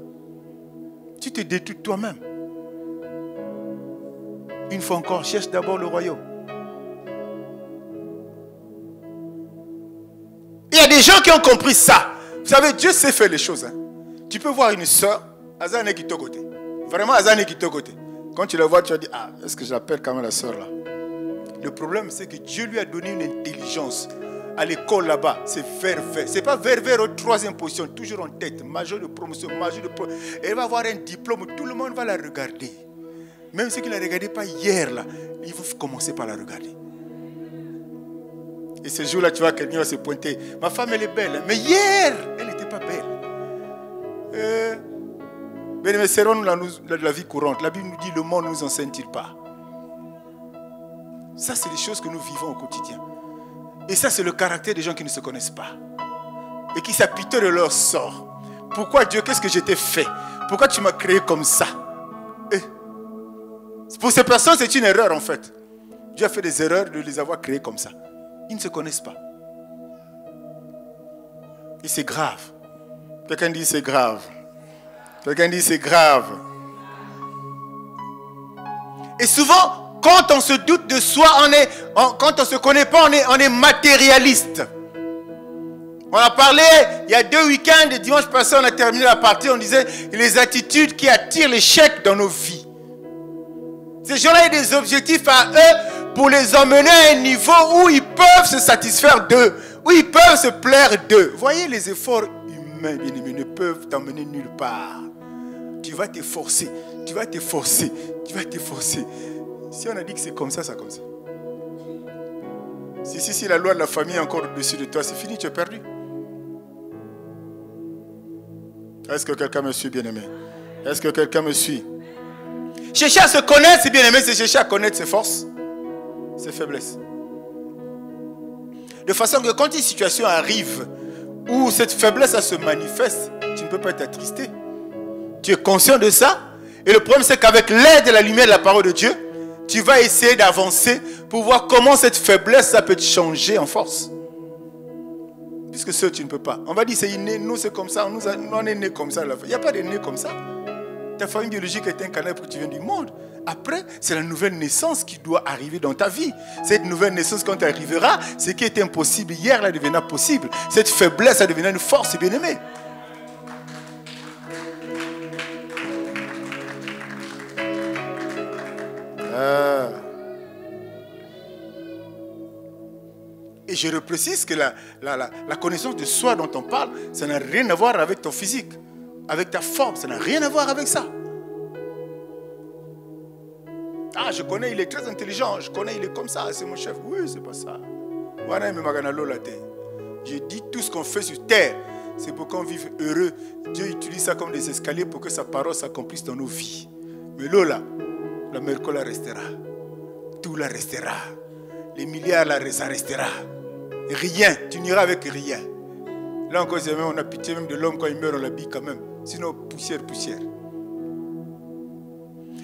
Tu te détruis toi-même. Une fois encore, cherche d'abord le royaume. Il y a des gens qui ont compris ça. Vous savez, Dieu sait faire les choses. Hein. Tu peux voir une soeur, Azane qui est côté. Vraiment, Azane qui est côté. Quand tu la vois, tu vas dire, ah, est-ce que j'appelle quand même la soeur là? Le problème, c'est que Dieu lui a donné une intelligence. À l'école là-bas, c'est vers. C'est pas vers au 3e position, toujours en tête. Major de promotion, major de promotion. Elle va avoir un diplôme, tout le monde va la regarder. Même ceux qui ne la regardaient pas hier là, il faut commencer par la regarder. Et ce jour-là, tu vois, quelqu'un va se pointer. Ma femme, elle est belle. Mais hier, elle n'était pas belle. Mais serons la vie courante. La Bible nous dit, le monde ne nous enseigne-t-il pas? Ça, c'est les choses que nous vivons au quotidien. Et ça, c'est le caractère des gens qui ne se connaissent pas. Et qui s'apitoient de leur sort. Pourquoi Dieu, qu'est-ce que je t'ai fait? Pourquoi tu m'as créé comme ça? Pour ces personnes, c'est une erreur en fait. Dieu a fait des erreurs de les avoir créés comme ça. Ils ne se connaissent pas. Et c'est grave. Quelqu'un dit c'est grave. Quelqu'un dit c'est grave. Et souvent, quand on se doute de soi, quand on ne se connaît pas, on est matérialiste. On a parlé, il y a 2 week-ends, et dimanche passé, on a terminé la partie, on disait les attitudes qui attirent l'échec dans nos vies. Ces gens-là ont des objectifs à eux pour les emmener à un niveau où ils peuvent se satisfaire d'eux, où ils peuvent se plaire d'eux. Voyez, les efforts humains, bien-aimés, ne peuvent t'emmener nulle part. Tu vas te forcer, tu vas te forcer, tu vas te forcer. Si on a dit que c'est comme ça, c'est comme ça. Si la loi de la famille est encore au-dessus de toi, c'est fini, tu es perdu. Est-ce que quelqu'un me suit, bien-aimé? Est-ce que quelqu'un me suit? Chercher à se connaître, c'est bien aimé, c'est chercher à connaître ses forces, ses faiblesses. De façon que quand une situation arrive où cette faiblesse se manifeste, tu ne peux pas être attristé. Tu es conscient de ça. Et le problème, c'est qu'avec l'aide de la lumière de la parole de Dieu, tu vas essayer d'avancer pour voir comment cette faiblesse, ça peut te changer en force. Puisque seul, tu ne peux pas. On va dire, c'est inné, nous, c'est comme ça, nous, on est nés comme ça. Il n'y a pas de nés comme ça. Ta famille biologique est un canal pour que tu viennes du monde. Après, c'est la nouvelle naissance qui doit arriver dans ta vie. Cette nouvelle naissance, quand elle arrivera, ce qui était impossible hier, là, deviendra possible. Cette faiblesse, ça deviendra une force, bien-aimé. Et je reprécise que la connaissance de soi dont on parle, ça n'a rien à voir avec ton physique. Avec ta forme, ça n'a rien à voir avec ça. Ah, je connais, il est très intelligent. Je connais, il est comme ça, c'est mon chef. Oui, c'est pas ça. Je dis tout ce qu'on fait sur terre, c'est pour qu'on vive heureux. Dieu utilise ça comme des escaliers pour que sa parole s'accomplisse dans nos vies. Mais là, la mercole restera. Tout là restera. Les milliards là, ça restera. Rien, tu n'iras avec rien. Là encore, on a pitié même de l'homme quand il meurt, on l'habille quand même. Sinon, poussière.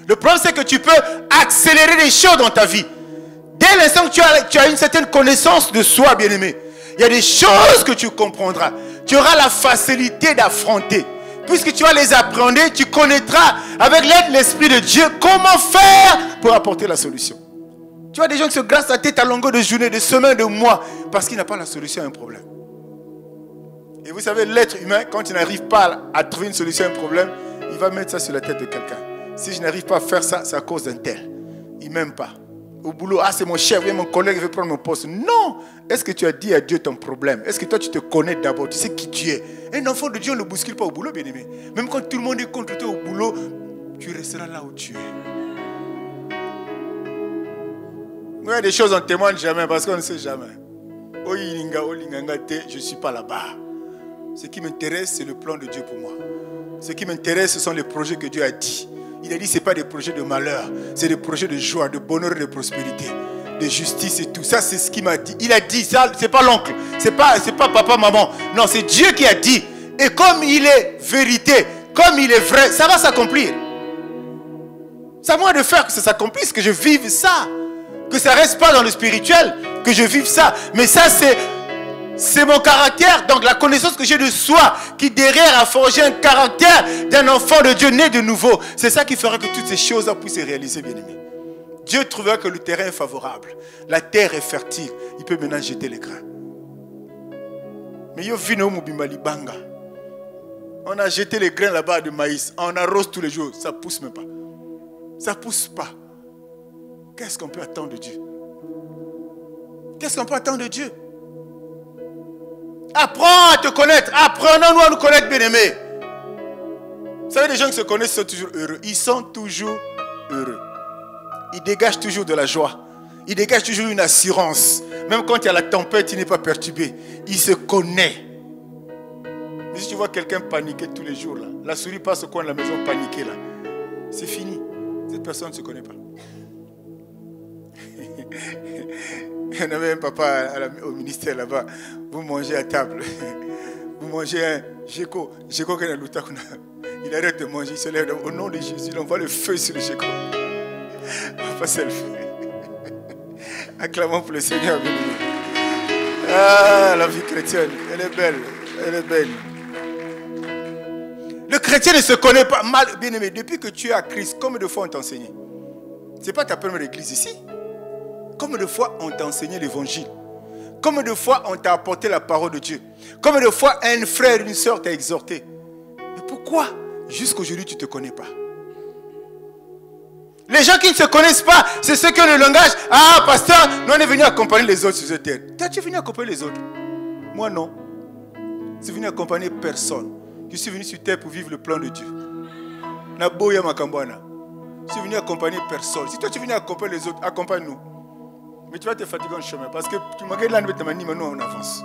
Le problème, c'est que tu peux accélérer les choses dans ta vie. Dès l'instant que tu as une certaine connaissance de soi, bien-aimé, il y a des choses que tu comprendras. Tu auras la facilité d'affronter. Puisque tu vas les apprendre, tu connaîtras avec l'aide de l'Esprit de Dieu comment faire pour apporter la solution. Tu vois des gens qui se grassent la tête à longueur de journée, de semaines, de mois, parce qu'il n'a pas la solution à un problème. Et vous savez, l'être humain, quand il n'arrive pas à trouver une solution à un problème, il va mettre ça sur la tête de quelqu'un. Si je n'arrive pas à faire ça, c'est à cause d'un tel. Il ne m'aime pas. Au boulot, ah c'est mon chef, mon collègue veut prendre mon poste. Non! Est-ce que tu as dit à Dieu ton problème? Est-ce que toi tu te connais d'abord? Tu sais qui tu es? Un enfant de Dieu, on ne le bouscule pas au boulot, bien aimé. Même quand tout le monde est contre toi au boulot, tu resteras là où tu es. Il y a des choses on ne témoigne jamais parce qu'on ne sait jamais. Je ne suis pas là-bas. Ce qui m'intéresse, c'est le plan de Dieu pour moi. Ce qui m'intéresse, ce sont les projets que Dieu a dit. Il a dit, ce n'est pas des projets de malheur, c'est des projets de joie, de bonheur et de prospérité, de justice et tout. Ça, c'est ce qu'il m'a dit. Il a dit ça, ce n'est pas l'oncle, ce n'est pas papa, maman. Non, c'est Dieu qui a dit. Et comme il est vérité, comme il est vrai, ça va s'accomplir. C'est à moi de faire que ça s'accomplisse, que je vive ça. Que ça ne reste pas dans le spirituel, que je vive ça. Mais ça, c'est mon caractère. Donc la connaissance que j'ai de soi, qui derrière a forgé un caractère d'un enfant de Dieu né de nouveau. C'est ça qui fera que toutes ces choses puissent se réaliser, bien-aimés. Dieu trouvera que le terrain est favorable. La terre est fertile. Il peut maintenant jeter les grains. Mais yo vino mubimali banga. On a jeté les grains là-bas de maïs. On arrose tous les jours. Ça ne pousse même pas. Ça ne pousse pas. Qu'est-ce qu'on peut attendre de Dieu? Qu'est-ce qu'on peut attendre de Dieu? Apprends à te connaître. Apprenons-nous à nous connaître, bien-aimés. Vous savez, les gens qui se connaissent sont toujours heureux. Ils sont toujours heureux. Ils dégagent toujours de la joie. Ils dégagent toujours une assurance. Même quand il y a la tempête, il n'est pas perturbé. Il se connaît. Mais si tu vois quelqu'un paniquer tous les jours, là, la souris passe au coin de la maison paniquer, là, c'est fini. Cette personne ne se connaît pas. Il y en avait un papa au ministère là-bas. Vous mangez à table. Vous mangez un Géco. Géco qui est dans il arrête de manger. Il se lève au nom de Jésus. Il envoie le feu sur le Géco. Papa, c'est le feu. Acclamons pour le Seigneur. Ah, la vie chrétienne. Elle est belle. Elle est belle. Le chrétien ne se connaît pas mal. Bien aimé, depuis que tu es à Christ, combien de fois on t'a enseigné? Ce n'est pas ta première église ici. Combien de fois on t'a enseigné l'évangile? Combien de fois on t'a apporté la parole de Dieu? Combien de fois un frère, une soeur t'a exhorté? Mais pourquoi jusqu'aujourd'hui tu ne te connais pas? Les gens qui ne se connaissent pas, c'est ceux qui ont le langage. Ah, pasteur, nous on est venu accompagner les autres sur cette terre. Toi, tu es venu accompagner les autres? Moi, non. Je suis venu accompagner personne. Je suis venu sur terre pour vivre le plan de Dieu. Naboya Makambwana. Je suis venu accompagner personne. Si toi tu es venu accompagner les autres, accompagne-nous. Mais tu vas te fatiguer en chemin. Parce que tu m'as là, nous on avance.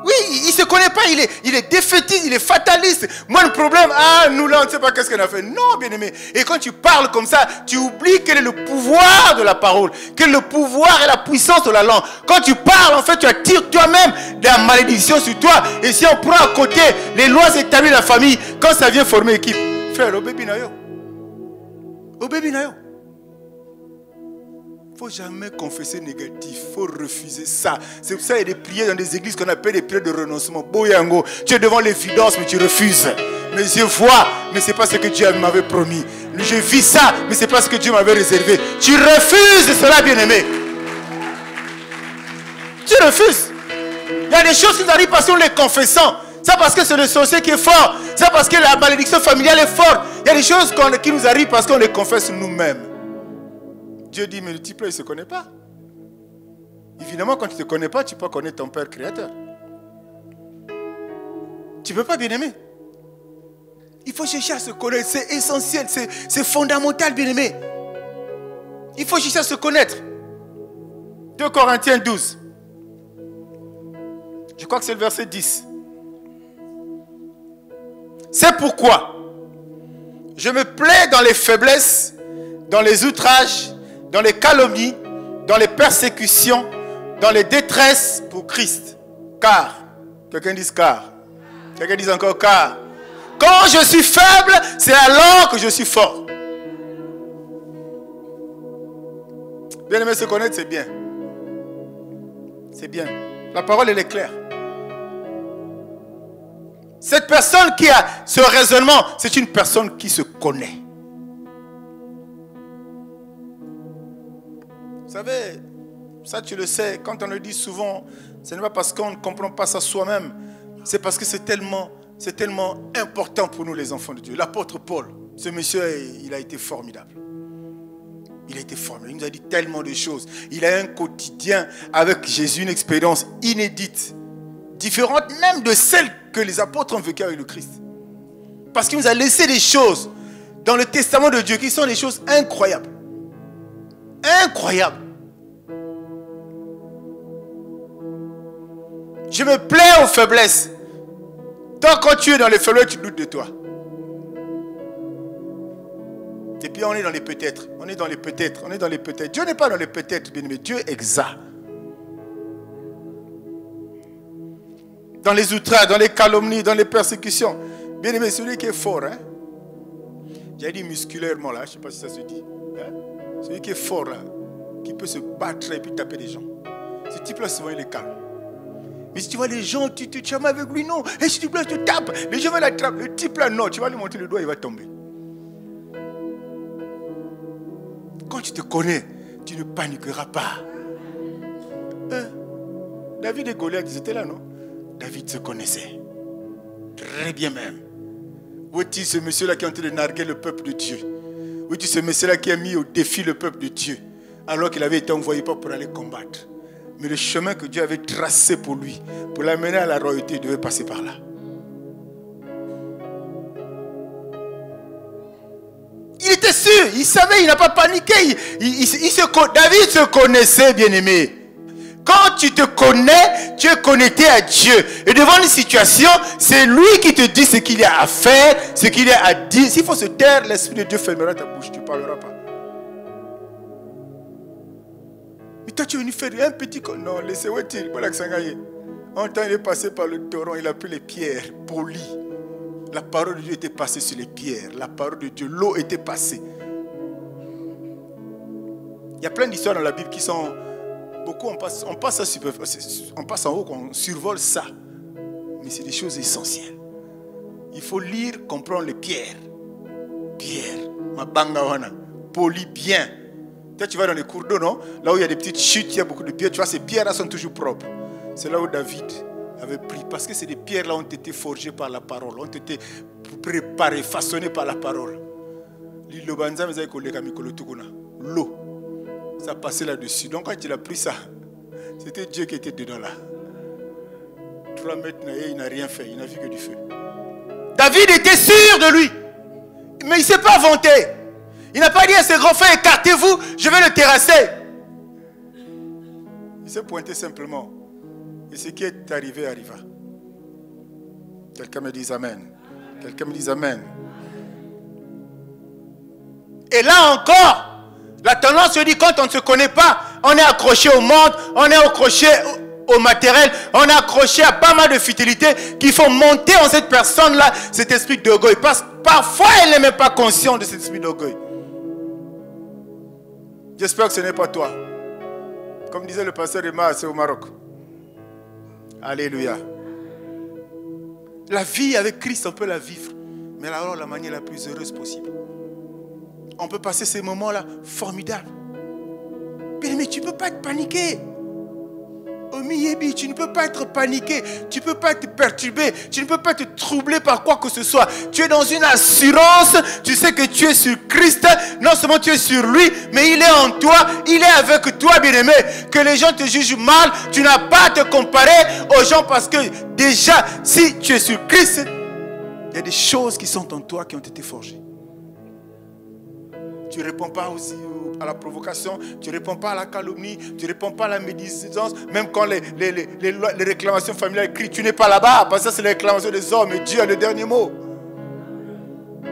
Oui, il ne se connaît pas, il est défaitiste, il est fataliste. Moi le problème, nous là on ne sait pas qu'est-ce qu'on a fait. Non, bien aimé. Et quand tu parles comme ça, tu oublies quel est le pouvoir de la parole. Quel est le pouvoir et la puissance de la langue. Quand tu parles, en fait, tu attires toi-même de la malédiction sur toi. Et si on prend à côté les lois établies de la famille, quand ça vient former équipe, frère, au bébé nayo. Au bébé nayo. Il ne faut jamais confesser négatif. Il faut refuser ça. C'est pour ça qu'il y a des prières dans des églises qu'on appelle des prières de renoncement. Boyango, tu es devant l'évidence, mais tu refuses. Mais je vois, mais ce n'est pas ce que Dieu m'avait promis. Je vis ça, mais ce n'est pas ce que Dieu m'avait réservé. Tu refuses cela, bien-aimé. Tu refuses. Il y a des choses qui nous arrivent parce qu'on les confessant. C'est parce que c'est le sorcier qui est fort. C'est parce que la malédiction familiale est forte. Il y a des choses qui nous arrivent parce qu'on les confesse nous-mêmes. Dieu dit, mais le type là, il ne se connaît pas. Évidemment, quand tu ne te connais pas, tu peux connaître ton Père Créateur. Tu ne peux pas, bien-aimé. Il faut chercher à se connaître. C'est essentiel, c'est fondamental, bien-aimé. Il faut chercher à se connaître. 2 Corinthiens 12. Je crois que c'est le verset 10. C'est pourquoi je me plais dans les faiblesses, dans les outrages, dans les calomnies, dans les persécutions, dans les détresses pour Christ. Car, quelqu'un dit car, quelqu'un dit encore car. Quand je suis faible, c'est alors que je suis fort. Bien aimé, se connaître, c'est bien. C'est bien. La parole, elle est claire. Cette personne qui a ce raisonnement, c'est une personne qui se connaît. Vous savez, ça tu le sais, quand on le dit souvent, ce n'est pas parce qu'on ne comprend pas ça soi-même, c'est parce que c'est tellement important pour nous les enfants de Dieu. L'apôtre Paul, ce monsieur, il a été formidable. Il a été formidable, il nous a dit tellement de choses. Il a un quotidien avec Jésus, une expérience inédite, différente même de celle que les apôtres ont vécues avec le Christ. Parce qu'il nous a laissé des choses dans le testament de Dieu qui sont des choses incroyables. Incroyables. Je me plais aux faiblesses. Tant quand tu es dans les faiblesses, tu doutes de toi. Et puis on est dans les peut-être. On est dans les peut-être. On est dans les peut-être. Dieu n'est pas dans les peut-être, bien aimé. Dieu est exact. Dans les outrages, dans les calomnies, dans les persécutions. Bien aimé, celui qui est fort, hein? J'ai dit musculairement là, je ne sais pas si ça se dit. Hein? Celui qui est fort là, qui peut se battre et puis taper des gens. Ce type-là, souvent, il est calme. Mais si tu vois les gens, tu te chames avec lui, non. Et si tu te tapes, les gens vont l'attraper. Le type-là, non, tu vas lui monter le doigt, il va tomber. Quand tu te connais, tu ne paniqueras pas. David et Goliath, ils étaient là, non? David se connaissait. Très bien même. Où est-il ce monsieur-là qui est en train de narguer le peuple de Dieu? Où est-il ce monsieur-là qui a mis au défi le peuple de Dieu? Alors qu'il avait été envoyé pas pour aller combattre. Mais le chemin que Dieu avait tracé pour lui, pour l'amener à la royauté, il devait passer par là. Il était sûr, il savait, il n'a pas paniqué. David se connaissait, bien-aimé. Quand tu te connais, tu es connecté à Dieu. Et devant une situation, c'est lui qui te dit ce qu'il y a à faire, ce qu'il y a à dire. S'il faut se taire, l'Esprit de Dieu fermera ta bouche, tu ne parleras pas. Mais toi, tu es venu faire un petit... Non, laissez, où est-il? En temps, il est passé par le torrent, il a pris les pierres polies. La parole de Dieu était passée sur les pierres. La parole de Dieu, l'eau était passée. Il y a plein d'histoires dans la Bible qui sont... Beaucoup, on passe en haut, on survole ça. Mais c'est des choses essentielles. Il faut lire, comprendre les pierres. Pierre, ma bangawana, poli bien. Toi, tu vas dans les cours d'eau, non? Là où il y a des petites chutes, il y a beaucoup de pierres. Tu vois, ces pierres-là sont toujours propres. C'est là où David avait pris. Parce que c'est des pierres-là ont été forgées par la parole. Ont été préparées, façonnées par la parole. L'eau. Ça passait là-dessus. Donc quand il a pris ça, c'était Dieu qui était dedans là. 3 mètres, il n'a rien fait. Il n'a vu que du feu. David était sûr de lui. Mais il ne s'est pas vanté. Il n'a pas dit à ses grands frères, écartez-vous, je vais le terrasser. Il s'est pointé simplement. Et ce qui est arrivé, arriva. Quelqu'un me dit Amen. Quelqu'un me dit Amen. Et là encore, la tendance se dit, quand on ne se connaît pas, on est accroché au monde, on est accroché au matériel, on est accroché à pas mal de futilités qui font monter en cette personne-là cet esprit d'orgueil. Parce que parfois, elle n'est même pas consciente de cet esprit d'orgueil. J'espère que ce n'est pas toi. Comme disait le pasteur Emma, c'est au Maroc. Alléluia. La vie avec Christ, on peut la vivre. Mais alors la manière la plus heureuse possible. On peut passer ces moments-là formidables. Mais tu ne peux pas te paniquer. Omiyebi, tu ne peux pas être paniqué. Tu ne peux pas te perturber. Tu ne peux pas te troubler par quoi que ce soit. Tu es dans une assurance. Tu sais que tu es sur Christ. Non seulement tu es sur lui, mais il est en toi. Il est avec toi, bien-aimé. Que les gens te jugent mal, tu n'as pas à te comparer aux gens parce que déjà, si tu es sur Christ, il y a des choses qui sont en toi qui ont été forgées. Tu ne réponds pas aussi à la provocation, tu ne réponds pas à la calomnie, tu ne réponds pas à la médisance, même quand les réclamations familiales crient, tu n'es pas là-bas, parce que ça c'est les réclamations des hommes et Dieu a le dernier mot. Il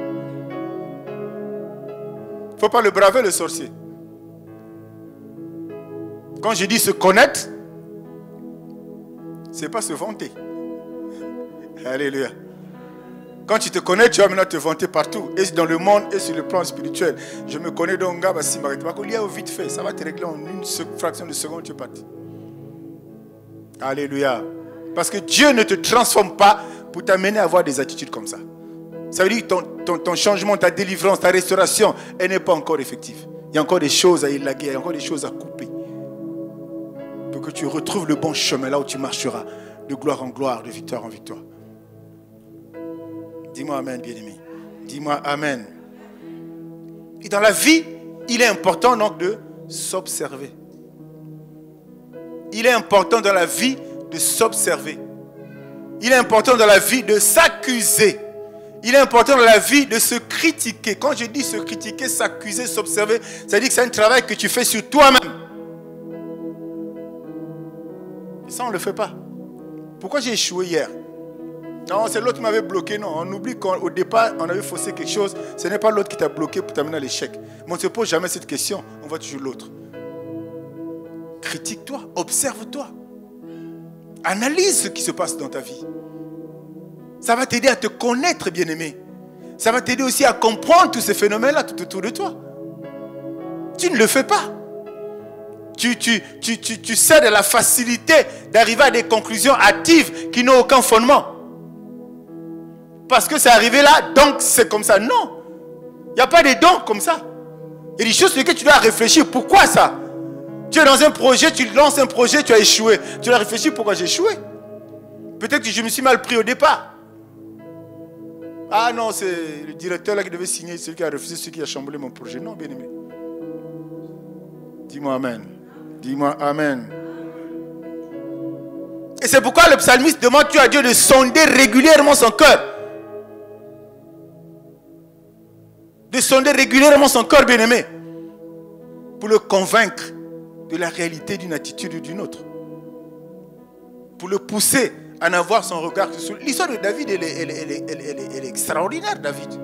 ne faut pas le braver, le sorcier. Quand je dis se connaître, ce n'est pas se vanter. Alléluia. Quand tu te connais, tu vas maintenant te vanter partout. Et dans le monde et sur le plan spirituel. Je me connais donc, gars, si ma vite fait, ça va te régler en une fraction de seconde, tu es parti. Alléluia. Parce que Dieu ne te transforme pas pour t'amener à avoir des attitudes comme ça. Ça veut dire que ton changement, ta délivrance, ta restauration, elle n'est pas encore effective. Il y a encore des choses à élaguer, il y a encore des choses à couper. Pour que tu retrouves le bon chemin là où tu marcheras de gloire en gloire, de victoire en victoire. Dis-moi Amen, bien-aimé. Dis-moi Amen. Et dans la vie, il est important donc de s'observer. Il est important dans la vie de s'observer. Il est important dans la vie de s'accuser. Il est important dans la vie de se critiquer. Quand je dis se critiquer, s'accuser, s'observer, ça veut dire que c'est un travail que tu fais sur toi-même. Et ça, on ne le fait pas. Pourquoi j'ai échoué hier? Non, c'est l'autre qui m'avait bloqué. Non, on oublie qu'au départ, on avait faussé quelque chose. Ce n'est pas l'autre qui t'a bloqué pour t'amener à l'échec. Mais on ne se pose jamais cette question. On voit toujours l'autre. Critique-toi, observe-toi. Analyse ce qui se passe dans ta vie. Ça va t'aider à te connaître, bien-aimé. Ça va t'aider aussi à comprendre tous ces phénomènes-là tout autour de toi. Tu ne le fais pas. Tu cèdes à la facilité d'arriver à des conclusions hâtives qui n'ont aucun fondement. Parce que c'est arrivé là, donc c'est comme ça. Non. Il n'y a pas de donc comme ça. Il y a des choses sur lesquelles tu dois réfléchir. Pourquoi ça? Tu es dans un projet, tu lances un projet, tu as échoué. Tu dois réfléchir pourquoi j'ai échoué. Peut-être que je me suis mal pris au départ. Ah non, c'est le directeur là qui devait signer, celui qui a refusé, celui qui a chamboulé mon projet. Non, bien aimé. Dis-moi amen. Dis-moi amen. Et c'est pourquoi le psalmiste demande à Dieu de sonder régulièrement son cœur. De sonder régulièrement son cœur, bien-aimé. Pour le convaincre de la réalité d'une attitude ou d'une autre. Pour le pousser à en avoir son regard sur... L'histoire de David, elle est extraordinaire, David.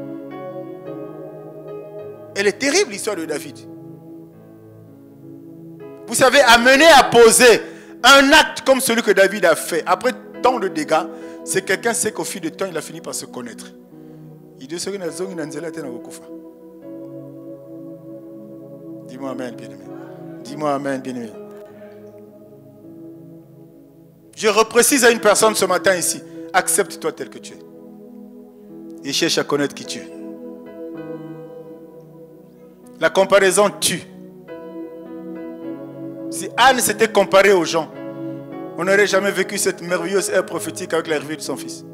Elle est terrible, l'histoire de David. Vous savez, amener à poser un acte comme celui que David a fait, après tant de dégâts, c'est quelqu'un sait qu'au fil du temps, il a fini par se connaître. Il dit ce que dis-moi amen, bien-aimé. Dis-moi amen, bien-aimé. Je reprécise à une personne ce matin ici. Accepte-toi tel que tu es. Et cherche à connaître qui tu es. La comparaison tue. Si Anne s'était comparée aux gens, on n'aurait jamais vécu cette merveilleuse ère prophétique avec l'arrivée de son fils.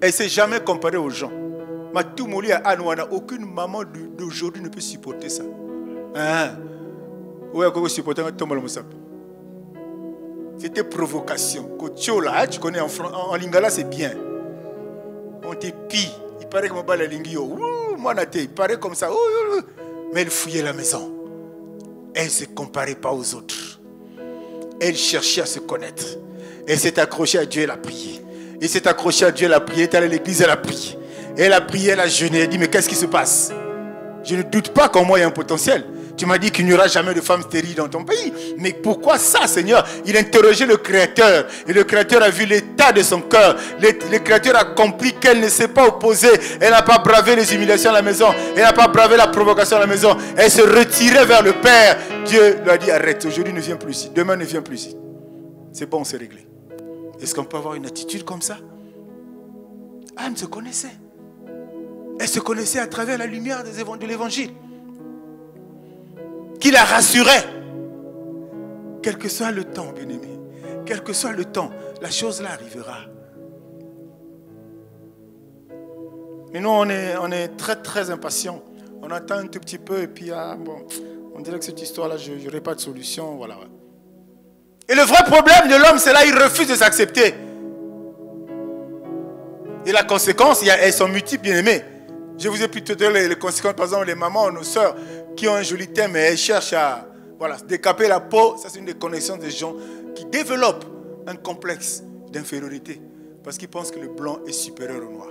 Elle ne s'est jamais comparée aux gens. Aucune maman d'aujourd'hui ne peut supporter ça. C'était provocation. Tu connais en lingala, c'est bien. On te pille. Il paraît que mon bal est lingio. Il paraît comme ça. Mais elle fouillait la maison. Elle ne se comparait pas aux autres. Elle cherchait à se connaître. Elle s'est accrochée à Dieu, elle a prié. Elle s'est accrochée à Dieu, elle a prié. Elle est allée à l'église, elle a prié. Elle a prié, elle a jeûné. Elle a dit, mais qu'est-ce qui se passe? Je ne doute pas qu'en moi il y a un potentiel. Tu m'as dit qu'il n'y aura jamais de femme stérile dans ton pays. Mais pourquoi ça, Seigneur? Il interrogeait le Créateur. Et le Créateur a vu l'état de son cœur. Le Créateur a compris qu'elle ne s'est pas opposée. Elle n'a pas bravé les humiliations à la maison. Elle n'a pas bravé la provocation à la maison. Elle se retirait vers le Père. Dieu lui a dit, arrête, aujourd'hui ne viens plus ici. Demain ne viens plus ici. C'est bon, c'est réglé. Est-ce qu'on peut avoir une attitude comme ça? Anne se connaissait. Elle se connaissait à travers la lumière de l'évangile. Qui la rassurait. Quel que soit le temps, bien-aimé, quel que soit le temps, la chose là arrivera. Mais nous, on est très très impatients. On attend un tout petit peu et puis on dirait que cette histoire-là, je n'aurai pas de solution. Voilà. Et le vrai problème de l'homme, c'est là, il refuse de s'accepter. Et la conséquence, elles sont multiples, bien-aimés. Je vous ai plutôt donné les conséquences, par exemple, les mamans, nos soeurs, qui ont un joli thème, mais elles cherchent à se décaper la peau. Ça, c'est une des connaissances des gens qui développent un complexe d'infériorité. Parce qu'ils pensent que le blanc est supérieur au noir.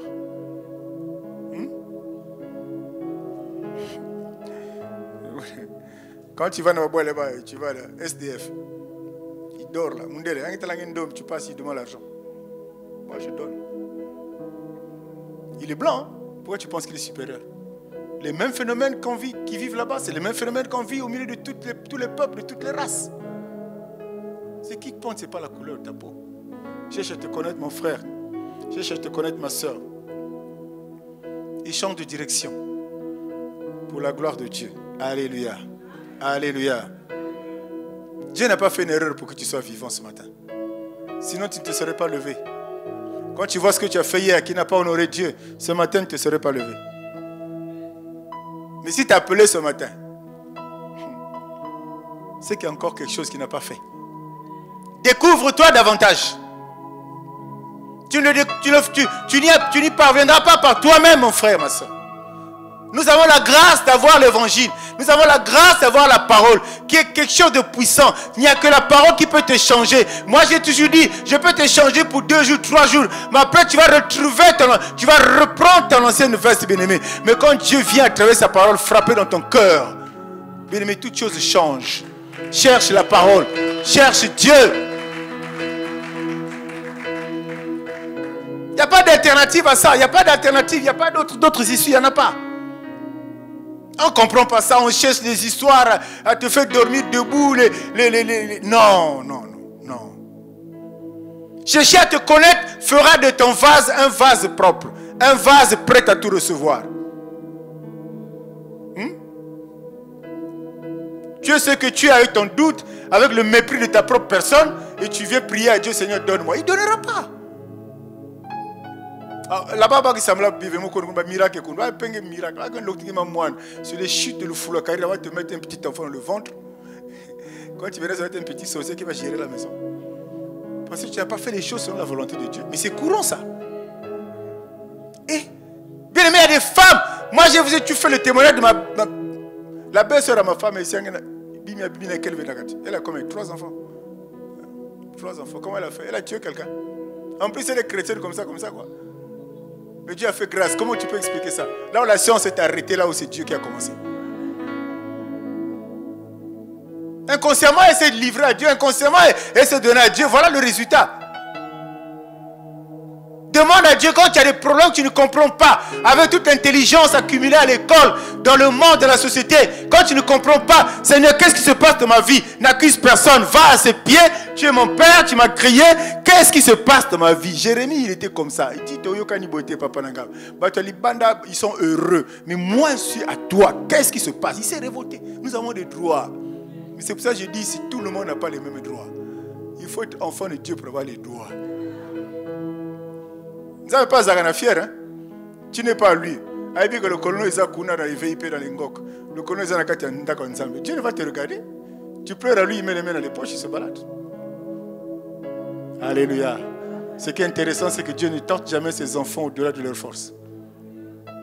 Quand tu vas dans le là-bas, tu vas à SDF. Il dort là. Tu passes, il demande l'argent. Moi, je donne. Il est blanc, hein? Pourquoi tu penses qu'il est supérieur? Les mêmes phénomènes qu'on vit, qui vivent là-bas, c'est les mêmes phénomènes qu'on vit au milieu de tous les peuples, de toutes les races. C'est qui compte, ce n'est pas la couleur de ta peau. Cherche à te connaître, mon frère. Cherche à te connaître, ma soeur. Et change de direction pour la gloire de Dieu. Alléluia. Alléluia. Dieu n'a pas fait une erreur pour que tu sois vivant ce matin. Sinon, tu ne te serais pas levé. Quand tu vois ce que tu as fait hier, qui n'a pas honoré Dieu, ce matin, tu ne te serais pas levé. Mais si tu as appelé ce matin, c'est qu'il y a encore quelque chose qui n'a pas fait. Découvre-toi davantage. Tu n'y parviendras pas par toi-même, mon frère, ma soeur. Nous avons la grâce d'avoir l'évangile. Nous avons la grâce d'avoir la parole, qui est quelque chose de puissant. Il n'y a que la parole qui peut te changer. Moi, j'ai toujours dit, je peux te changer pour 2 jours, 3 jours. Mais après, tu vas reprendre ton ancienne veste, bien-aimé. Mais quand Dieu vient à travers sa parole frapper dans ton cœur, bien-aimé, toute chose change. Cherche la parole. Cherche Dieu. Il n'y a pas d'alternative à ça. Il n'y a pas d'alternative. Il n'y a pas d'autres issues. Il n'y en a pas. On ne comprend pas ça. On cherche des histoires à te faire dormir debout. Non. Chercher à te connaître fera de ton vase un vase propre. Un vase prêt à tout recevoir. Tu sais que tu as eu ton doute avec le mépris de ta propre personne et tu viens prier à Dieu, Seigneur, donne-moi. Il ne donnera pas. Là-bas, il miracle. Sur les chutes de l'Oufoula, il va te mettre un petit enfant dans le ventre. Quand tu verras, ça va être un petit sorcier qui va gérer la maison. Parce que tu n'as pas fait les choses selon la volonté de Dieu. Mais c'est courant ça. Et bien aimé, il y a des femmes. Moi, tu fais le témoignage de la belle-sœur à ma femme. Elle a combien? 3 enfants. 3 enfants. Comment elle a fait? Elle a tué quelqu'un. En plus, elle est chrétienne comme ça quoi. Mais Dieu a fait grâce. Comment tu peux expliquer ça? Là où la science est arrêtée, là où c'est Dieu qui a commencé. Inconsciemment, elle s'est livrée à Dieu. Inconsciemment, elle s'est donnée à Dieu. Voilà le résultat. Demande à Dieu quand tu as des problèmes que tu ne comprends pas. Avec toute l'intelligence accumulée à l'école, dans le monde, dans la société. Quand tu ne comprends pas, Seigneur, qu'est-ce qui se passe dans ma vie? N'accuse personne. Va à ses pieds. Tu es mon père, tu m'as crié. Qu'est-ce qui se passe dans ma vie? Jérémie, il était comme ça. Il dit, ils sont heureux. Mais moi, je suis à toi. Qu'est-ce qui se passe? Il s'est révolté. Nous avons des droits. Mais c'est pour ça que je dis, si tout le monde n'a pas les mêmes droits, il faut être enfant de Dieu pour avoir les droits. Vous n'avez pas Zagana fier, hein? Tu n'es pas lui. Aïe, que le colonel est à Kuna dans les VIP dans les Ngok. Le colonel est à Nakati ensemble. Dieu ne va te regarder. Tu pleures à lui, il met les mains dans les poches, il se balade. Alléluia. Ce qui est intéressant, c'est que Dieu ne tente jamais ses enfants au-delà de leur force.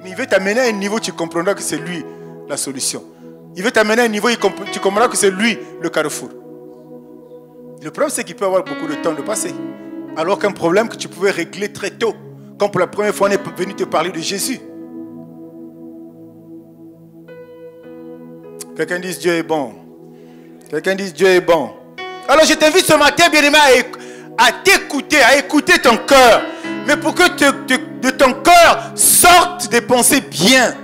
Mais il veut t'amener à un niveau où tu comprendras que c'est lui la solution. Il veut t'amener à un niveau où tu comprendras que c'est lui le carrefour. Le problème, c'est qu'il peut avoir beaucoup de temps de passer. Alors qu'un problème que tu pouvais régler très tôt, quand pour la première fois on est venu te parler de Jésus. Quelqu'un dit Dieu est bon. Quelqu'un dit Dieu est bon. Alors je t'invite ce matin, bien-aimé, à t'écouter, à écouter ton cœur. Mais pour que de ton cœur sortent des pensées bien,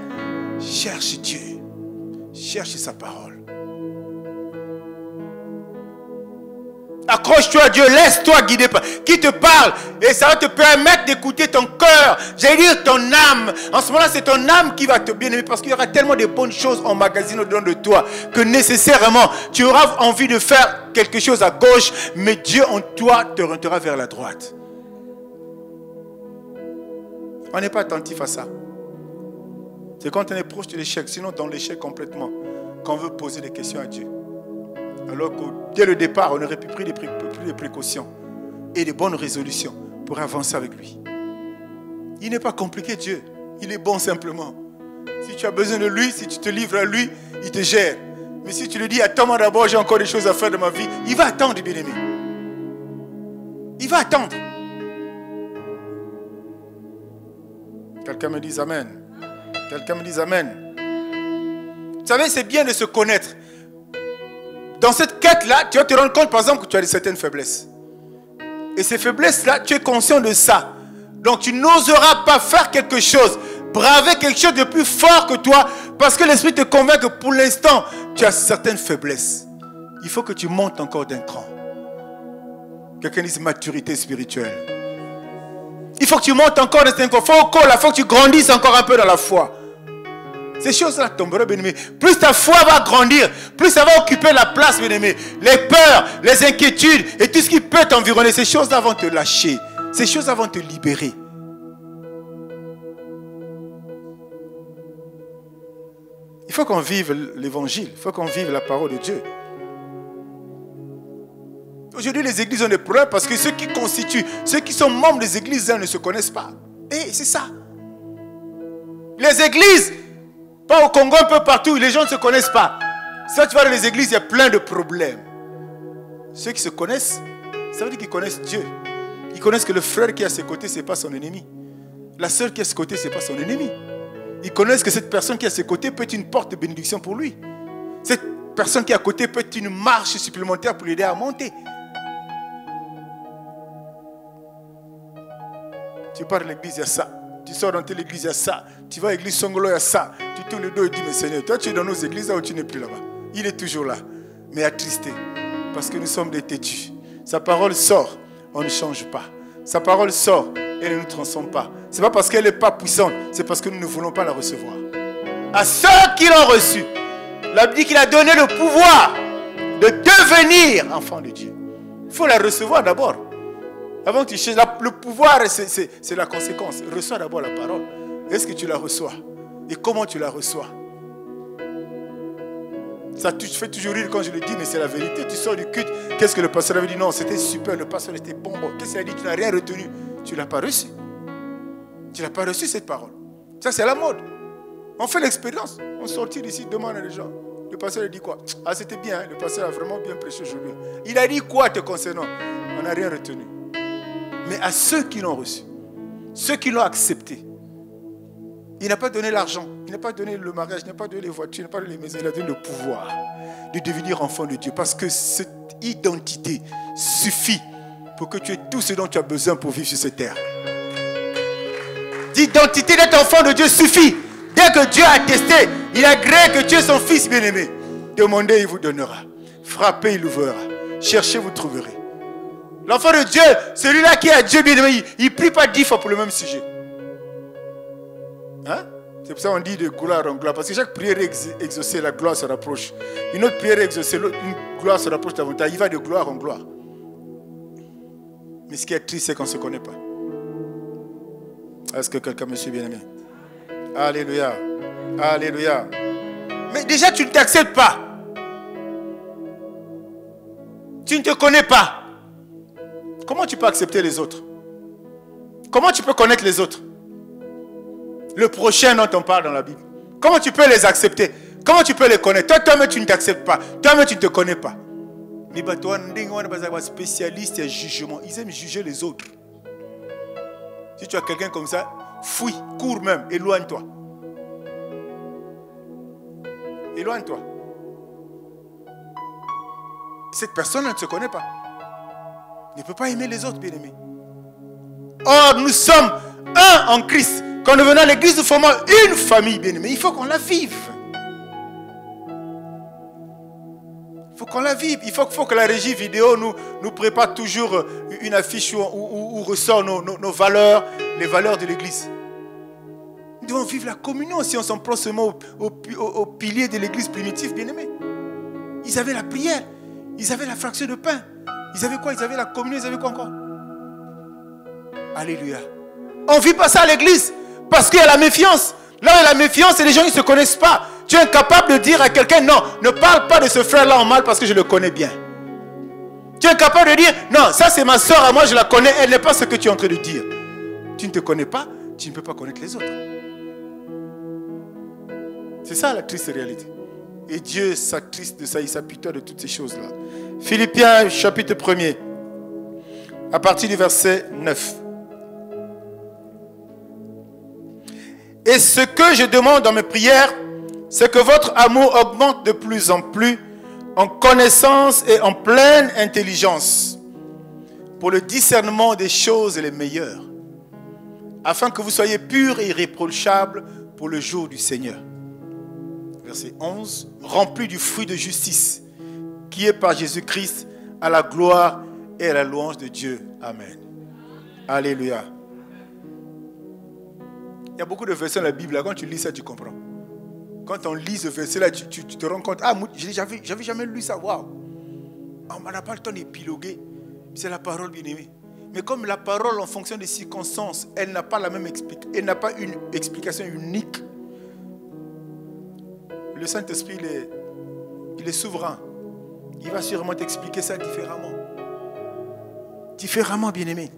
cherche Dieu. Cherche sa parole. Accroche-toi à Dieu, laisse-toi guider par qui te parle et ça va te permettre d'écouter ton cœur. J'allais dire ton âme. En ce moment-là, c'est ton âme qui va te bien aimer parce qu'il y aura tellement de bonnes choses emmagasinées au-dedans de toi que nécessairement tu auras envie de faire quelque chose à gauche, mais Dieu en toi te orientera vers la droite. On n'est pas attentif à ça. C'est quand on est proche de l'échec, sinon dans l'échec complètement, qu'on veut poser des questions à Dieu. Alors que dès le départ, on aurait pu prendre des précautions et des bonnes résolutions pour avancer avec lui. Il n'est pas compliqué, Dieu. Il est bon simplement. Si tu as besoin de lui, si tu te livres à lui, il te gère. Mais si tu lui dis, attends-moi d'abord, j'ai encore des choses à faire de ma vie, il va attendre, bien-aimé. Il va attendre. Quelqu'un me dit Amen. Quelqu'un me dit Amen. Vous savez, c'est bien de se connaître. Dans cette quête-là, tu vas te rendre compte, par exemple, que tu as certaines faiblesses. Et ces faiblesses-là, tu es conscient de ça. Donc, tu n'oseras pas faire quelque chose, braver quelque chose de plus fort que toi, parce que l'Esprit te convainc que pour l'instant, tu as certaines faiblesses. Il faut que tu montes encore d'un cran. Quelqu'un dit maturité spirituelle. Il faut que tu montes encore d'un cran. Il faut que tu grandisses encore un peu dans la foi. Ces choses-là tomberont, bien-aimé. Plus ta foi va grandir, plus ça va occuper la place, bien-aimé. Les peurs, les inquiétudes et tout ce qui peut t'environner, ces choses-là vont te lâcher. Ces choses-là vont te libérer. Il faut qu'on vive l'évangile. Il faut qu'on vive la parole de Dieu. Aujourd'hui, les églises ont des problèmes parce que ceux qui sont membres des églises ne se connaissent pas. Et c'est ça. Les églises, pas au Congo, un peu partout, les gens ne se connaissent pas. Si tu vas dans les églises, il y a plein de problèmes. Ceux qui se connaissent, ça veut dire qu'ils connaissent Dieu. Ils connaissent que le frère qui est à ses côtés, ce n'est pas son ennemi. La sœur qui est à ses côtés, ce n'est pas son ennemi. Ils connaissent que cette personne qui est à ses côtés peut être une porte de bénédiction pour lui. Cette personne qui est à côté peut être une marche supplémentaire pour l'aider à monter. Tu pars à l'église, il y a ça. Tu sors dans telle église, il y a ça. Tu vas à l'église Songolo, il y a ça. Tu tournes le dos et dis, mais Seigneur, toi tu es dans nos églises là où tu n'es plus là-bas. Il est toujours là, mais attristé. Parce que nous sommes des têtus. Sa parole sort, on ne change pas. Sa parole sort, elle ne nous transforme pas. Ce n'est pas parce qu'elle n'est pas puissante, c'est parce que nous ne voulons pas la recevoir. À ceux qui l'ont reçu, la Bible dit qu'il a donné le pouvoir de devenir enfant de Dieu. Il faut la recevoir d'abord. Avant que tu cherches, le pouvoir, c'est la conséquence. Reçois d'abord la parole. Est-ce que tu la reçois? Et comment tu la reçois? Ça te fait toujours rire quand je le dis, mais c'est la vérité. Tu sors du culte, qu'est-ce que le pasteur avait dit? Non, c'était super, le pasteur était bon. Qu'est-ce qu'il a dit? Tu n'as rien retenu. Tu ne l'as pas reçu. Tu n'as pas reçu cette parole. Ça, c'est la mode. On fait l'expérience. On sortit d'ici, demande à les gens. Le pasteur a dit quoi? Ah, c'était bien, le pasteur a vraiment bien prêché aujourd'hui. Il a dit quoi te concernant? On n'a rien retenu. Mais à ceux qui l'ont reçu, ceux qui l'ont accepté, il n'a pas donné l'argent, il n'a pas donné le mariage, il n'a pas donné les voitures, il n'a pas donné les maisons, il a donné le pouvoir de devenir enfant de Dieu. Parce que cette identité suffit pour que tu aies tout ce dont tu as besoin pour vivre sur cette terre. L'identité d'être enfant de Dieu suffit. Dès que Dieu a testé, il a agréé que tu es son fils bien-aimé. Demandez, il vous donnera. Frappez, il ouvrira. Cherchez, vous trouverez. L'enfant de Dieu, celui-là qui a Dieu bien-aimé, il ne prie pas 10 fois pour le même sujet. Hein? C'est pour ça qu'on dit de gloire en gloire. Parce que chaque prière exaucée, la gloire se rapproche. Une autre prière exaucée, une gloire se rapproche davantage. Il va de gloire en gloire. Mais ce qui est triste, c'est qu'on ne se connaît pas. Est-ce que quelqu'un me suit, bien-aimé? Alléluia. Alléluia. Mais déjà, tu ne t'acceptes pas. Tu ne te connais pas. Comment tu peux accepter les autres? Comment tu peux connaître les autres? Le prochain dont on parle dans la Bible. Comment tu peux les accepter? Comment tu peux les connaître? Toi-même, tu ne t'acceptes pas. Toi-même, tu ne te connais pas. Mais toi, spécialiste et jugement. Ils aiment juger les autres. Si tu as quelqu'un comme ça, fuis, cours même, éloigne-toi. Éloigne-toi. Cette personne ne se connaît pas. Ne peut pas aimer les autres, bien-aimés. Or, nous sommes un en Christ. Quand nous venons à l'église, nous formons une famille, bien-aimés. Il faut qu'on la vive. Il faut qu'on la vive. Il faut que la régie vidéo nous prépare toujours une affiche où ressort nos valeurs, les valeurs de l'église. Nous devons vivre la communion si on s'en prend seulement au pilier de l'église primitive, bien-aimés. Ils avaient la prière, ils avaient la fraction de pain. Ils avaient quoi? Ils avaient la communion, ils avaient quoi encore? Alléluia. On ne vit pas ça à l'église parce qu'il y a la méfiance. Là, il y a la méfiance et les gens ne se connaissent pas. Tu es incapable de dire à quelqu'un, non, ne parle pas de ce frère-là en mal parce que je le connais bien. Tu es incapable de dire, non, ça c'est ma soeur à moi, je la connais, elle n'est pas ce que tu es en train de dire. Tu ne te connais pas, tu ne peux pas connaître les autres. C'est ça la triste réalité. Et Dieu s'attriste de ça, il s'apitoie de toutes ces choses-là. Philippiens chapitre 1er, à partir du verset 9. Et ce que je demande dans mes prières, c'est que votre amour augmente de plus en plus en connaissance et en pleine intelligence pour le discernement des choses les meilleures, afin que vous soyez purs et irréprochables pour le jour du Seigneur. Verset 11. Remplis du fruit de justice qui est par Jésus-Christ à la gloire et à la louange de Dieu. Amen. Alléluia. Il y a beaucoup de versets dans la Bible, là, quand tu lis ça, tu comprends. Quand on lit ce verset-là, tu te rends compte, ah, j'avais jamais lu ça, waouh. On n'a pas le temps d'épiloguer. C'est la parole bien-aimée. Mais comme la parole, en fonction des circonstances, elle n'a pas la même explication, elle n'a pas une explication unique. Le Saint-Esprit, il est souverain. Il va sûrement t'expliquer ça différemment. Différemment, bien-aimé.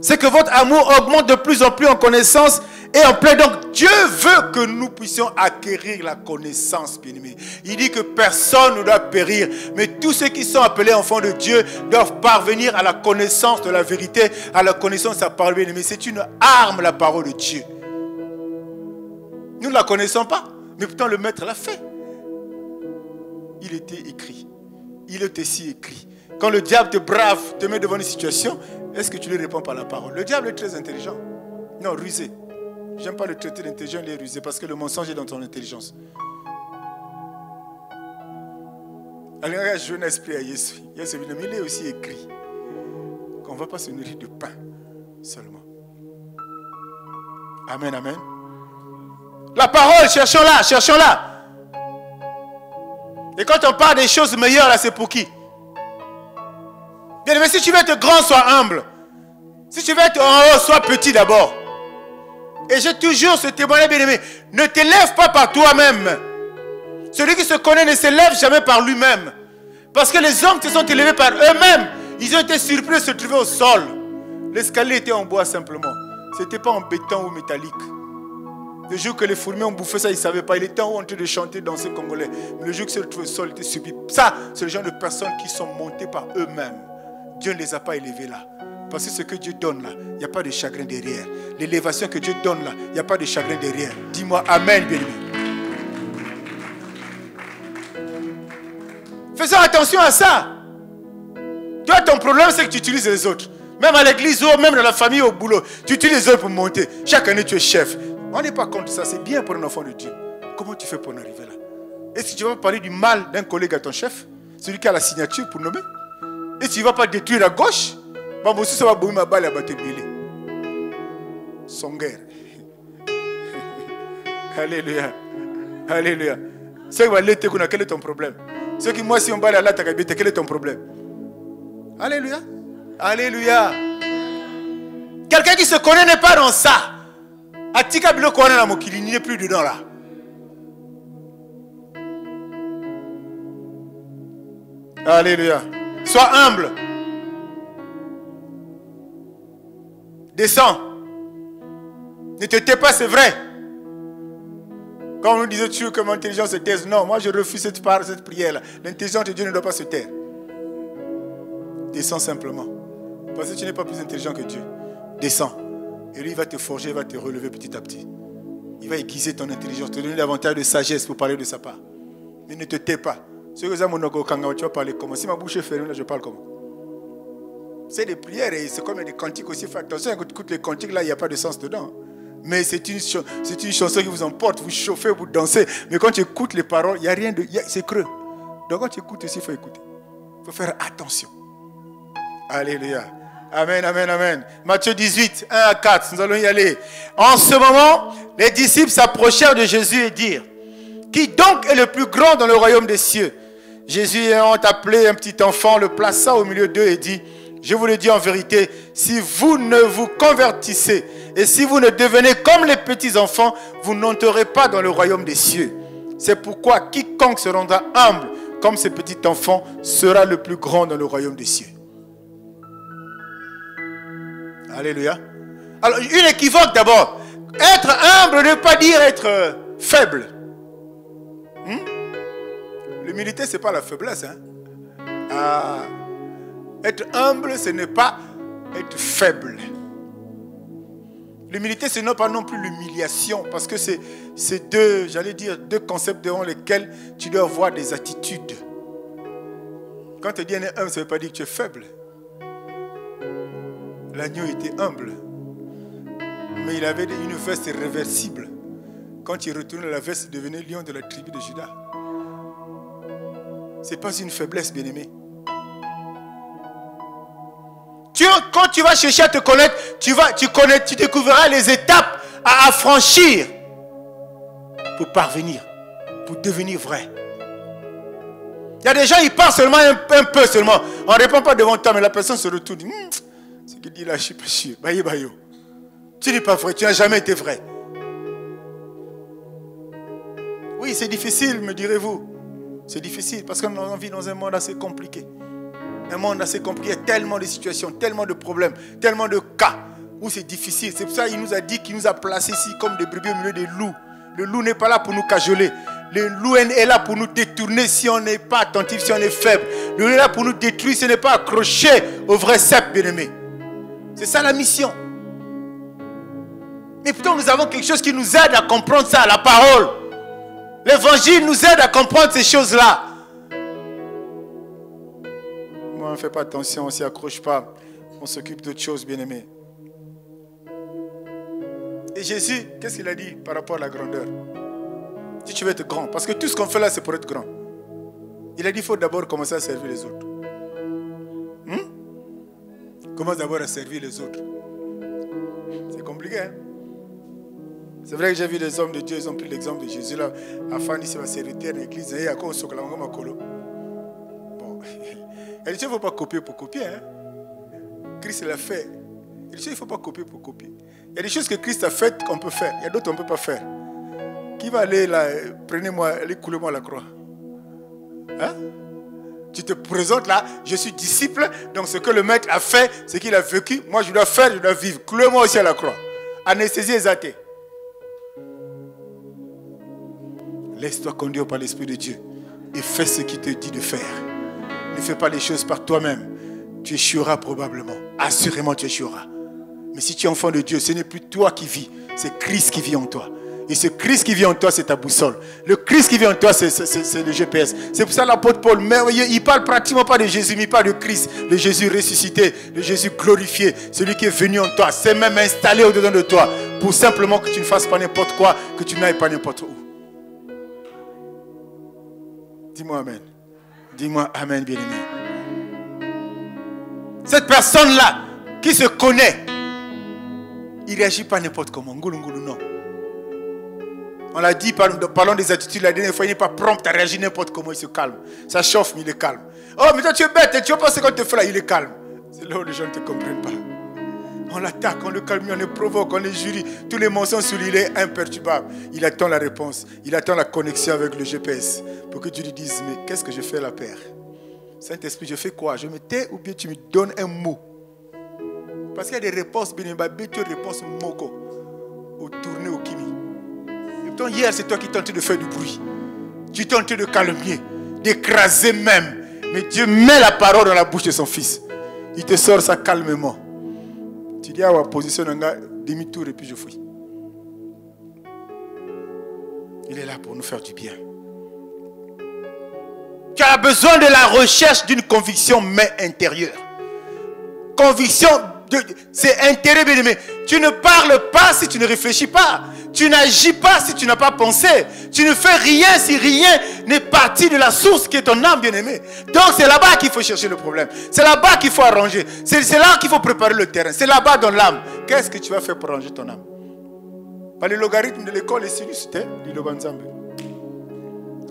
C'est que votre amour augmente de plus en plus en connaissance et en plein. Donc, Dieu veut que nous puissions acquérir la connaissance, bien-aimé. Il dit que personne ne doit périr, mais tous ceux qui sont appelés enfants de Dieu doivent parvenir à la connaissance de la vérité, à la connaissance de sa parole, bien-aimé. C'est une arme, la parole de Dieu. Nous ne la connaissons pas, mais pourtant le Maître l'a fait. Il était écrit. Il est aussi écrit Quand le diable te brave, te met devant une situation, est-ce que tu lui réponds par la parole? Le diable est très intelligent. Non, rusé. J'aime pas le traiter d'intelligent, il est rusé parce que le mensonge est dans ton intelligence. Allez, regarde, je veux un esprit à Jésus. Il est aussi écrit qu'on ne va pas se nourrir de pain seulement. Amen, amen. La parole, cherchons-la, cherchons-la. Et quand on parle des choses meilleures, là, c'est pour qui? Bien aimé, si tu veux être grand, sois humble. Si tu veux être en haut, sois petit d'abord. Et j'ai toujours ce témoignage, bien aimé. Ne t'élève pas par toi-même. Celui qui se connaît ne s'élève jamais par lui-même. Parce que les hommes qui se sont élevés par eux-mêmes, ils ont été surpris de se trouver au sol. L'escalier était en bois simplement. Ce n'était pas en béton ou métallique. Le jour que les fourmis ont bouffé ça, ils ne savaient pas. Il était en train de chanter, danser congolais. Mais le jour que se trouvé au sol, il était subi. Ça, c'est le genre de personnes qui sont montées par eux-mêmes. Dieu ne les a pas élevés là. Parce que ce que Dieu donne là, il n'y a pas de chagrin derrière. L'élévation que Dieu donne là, il n'y a pas de chagrin derrière. Dis-moi Amen, bien-aimé. Faisons attention à ça. Toi, ton problème, c'est que tu utilises les autres. Même à l'église ou même dans la famille, au boulot. Tu utilises les autres pour monter. Chaque année, tu es chef. On n'est pas contre ça. C'est bien pour un enfant de Dieu. Comment tu fais pour en arriver là? Est-ce que tu vas parler du mal d'un collègue à ton chef? Celui qui a la signature pour nommer? Et tu ne vas pas détruire à gauche? Bah, moi aussi, ça va bouger ma balle et va te brûler. Son guerre. Alléluia. Alléluia. C'est que quel est ton problème? Ceux qui, moi, si on balle à la takabite, quel est ton problème? Alléluia. Alléluia. Quelqu'un qui se connaît n'est pas dans ça. Atika bilo kwana na mokili, il n'est plus dedans là. Alléluia. Sois humble. Descends. Ne te tais pas, c'est vrai. Quand on nous disait tu que l'intelligence se taise, non, moi je refuse cette prière-là. L'intelligence de Dieu ne doit pas se taire. Descends simplement. Parce que tu n'es pas plus intelligent que Dieu. Descends. Et lui, il va te forger, il va te relever petit à petit. Il va aiguiser ton intelligence, te donner davantage de sagesse pour parler de sa part. Mais ne te tais pas. Ce que tu vas parler comment? Si ma bouche est fermée, là, je parle comment? C'est des prières et c'est comme des cantiques aussi. Fais attention, écoute les cantiques, là, il n'y a pas de sens dedans. Mais c'est une chanson qui vous emporte, vous chauffez, vous dansez. Mais quand tu écoutes les paroles, il n'y a rien de... c'est creux. Donc quand tu écoutes aussi, il faut écouter. Il faut faire attention. Alléluia. Amen, amen, amen. Matthieu 18, 1 à 4, nous allons y aller. En ce moment, les disciples s'approchèrent de Jésus et dirent: qui donc est le plus grand dans le royaume des cieux? Jésus ayant appelé un petit enfant, le plaça au milieu d'eux et dit: je vous le dis en vérité, si vous ne vous convertissez et si vous ne devenez comme les petits enfants, vous n'entrerez pas dans le royaume des cieux. C'est pourquoi quiconque se rendra humble comme ces petits enfants sera le plus grand dans le royaume des cieux. Alléluia. Alors, une équivoque d'abord. Être humble ne veut pas dire être faible. L'humilité, ce n'est pas la faiblesse. Être humble, ce n'est pas être faible. L'humilité, ce n'est pas non plus l'humiliation. Parce que c'est deux concepts devant lesquels tu dois avoir des attitudes. Quand tu dis humble, ça ne veut pas dire que tu es faible. L'agneau était humble. Mais il avait une veste réversible. Quand il retournait la veste, il devenait lion de la tribu de Juda. Ce n'est pas une faiblesse, bien-aimé. Quand tu vas chercher à te connaître, tu découvriras les étapes à franchir pour parvenir, pour devenir vrai. Il y a des gens, ils parlent seulement un peu seulement. On ne répond pas devant toi, mais la personne se retourne. Ce qu'il dit là, je ne suis pas sûr. Bayo. Tu n'es pas vrai, tu n'as jamais été vrai. Oui, c'est difficile, me direz-vous. C'est difficile parce qu'on vit dans un monde assez compliqué. Un monde assez compliqué, il y a tellement de situations, tellement de problèmes, tellement de cas où c'est difficile. C'est pour ça qu'il nous a dit, qu'il nous a placés ici comme des brebis au milieu des loups. Le loup n'est pas là pour nous cajoler. Le loup est là pour nous détourner si on n'est pas attentif, si on est faible. Le loup est là pour nous détruire si on n'est pas accroché au vrai cep, bien-aimé. C'est ça la mission. Et pourtant nous avons quelque chose qui nous aide à comprendre ça, la parole. L'évangile nous aide à comprendre ces choses-là. ne fait pas attention, on ne s'y accroche pas. On s'occupe d'autres choses, bien-aimés. Et Jésus, qu'est-ce qu'il a dit par rapport à la grandeur? Si tu veux être grand, parce que tout ce qu'on fait là, c'est pour être grand. Il a dit, il faut d'abord commencer à servir les autres. Commence d'abord à servir les autres. C'est compliqué, hein? C'est vrai que j'ai vu des hommes de Dieu, ils ont pris l'exemple de Jésus là. Afin de se faire servir dans l'église, il y a quoi au bon. Il dit, il ne faut pas copier pour copier, hein? Christ l'a fait. Il dit, il ne faut pas copier pour copier. Il y a des choses que Christ a faites qu'on peut faire. Il y a d'autres qu'on ne peut pas faire. Qui va aller là, prenez-moi, allez coulez-moi la croix. Hein? Tu te présentes là, je suis disciple, donc ce que le maître a fait, ce qu'il a vécu, moi je dois faire, je dois vivre. Coulez-moi aussi à la croix. Anesthésie les athées. Laisse-toi conduire par l'Esprit de Dieu et fais ce qu'il te dit de faire. Ne fais pas les choses par toi-même. Tu échoueras probablement. Assurément tu échoueras. Mais si tu es enfant de Dieu, ce n'est plus toi qui vis, c'est Christ qui vit en toi. Et ce Christ qui vit en toi, c'est ta boussole. Le Christ qui vit en toi, c'est le GPS. C'est pour ça l'apôtre Paul, il parle pratiquement pas de Jésus, mais il parle de Christ. Le Jésus ressuscité, le Jésus glorifié, celui qui est venu en toi, c'est même installé au-dedans de toi, pour simplement que tu ne fasses pas n'importe quoi, que tu n'ailles pas n'importe où. Dis-moi Amen. Dis-moi Amen, bien-aimé. Cette personne-là, qui se connaît, il ne réagit pas n'importe comment. Ngoulou, non. On l'a dit, parlons des attitudes la dernière fois, il n'est pas prompt à réagir n'importe comment, il se calme. Ça chauffe, mais il est calme. Oh, mais toi tu es bête, tu vois pas ce qu'on te fait là, il est calme. C'est là où les gens ne te comprennent pas. On l'attaque, on le calme, on le provoque, on le jurie. Tous les mensonges sur lui, il est imperturbable. Il attend la réponse, il attend la connexion avec le GPS pour que tu lui dises, mais qu'est-ce que je fais là, Père? Saint-Esprit, je fais quoi? Je me tais ou bien tu me donnes un mot? Parce qu'il y a des réponses, tu réponses moko, au tourné au kimi. Hier, c'est toi qui tentais de faire du bruit. Tu tentais de calmer, d'écraser même. Mais Dieu met la parole dans la bouche de son fils. Il te sort ça calmement. Tu dis à la position d'un gars, demi-tour et puis je fuis. Il est là pour nous faire du bien. Tu as besoin de la recherche d'une conviction, mais intérieure. Conviction, c'est intérêt, bien aimé. Tu ne parles pas si tu ne réfléchis pas. Tu n'agis pas si tu n'as pas pensé. Tu ne fais rien si rien n'est parti de la source qui est ton âme, bien-aimé. Donc c'est là-bas qu'il faut chercher le problème. C'est là-bas qu'il faut arranger. C'est là qu'il faut préparer le terrain. C'est là-bas dans l'âme. Qu'est-ce que tu vas faire pour arranger ton âme? Par le logarithme de l'école, les sinus, c'était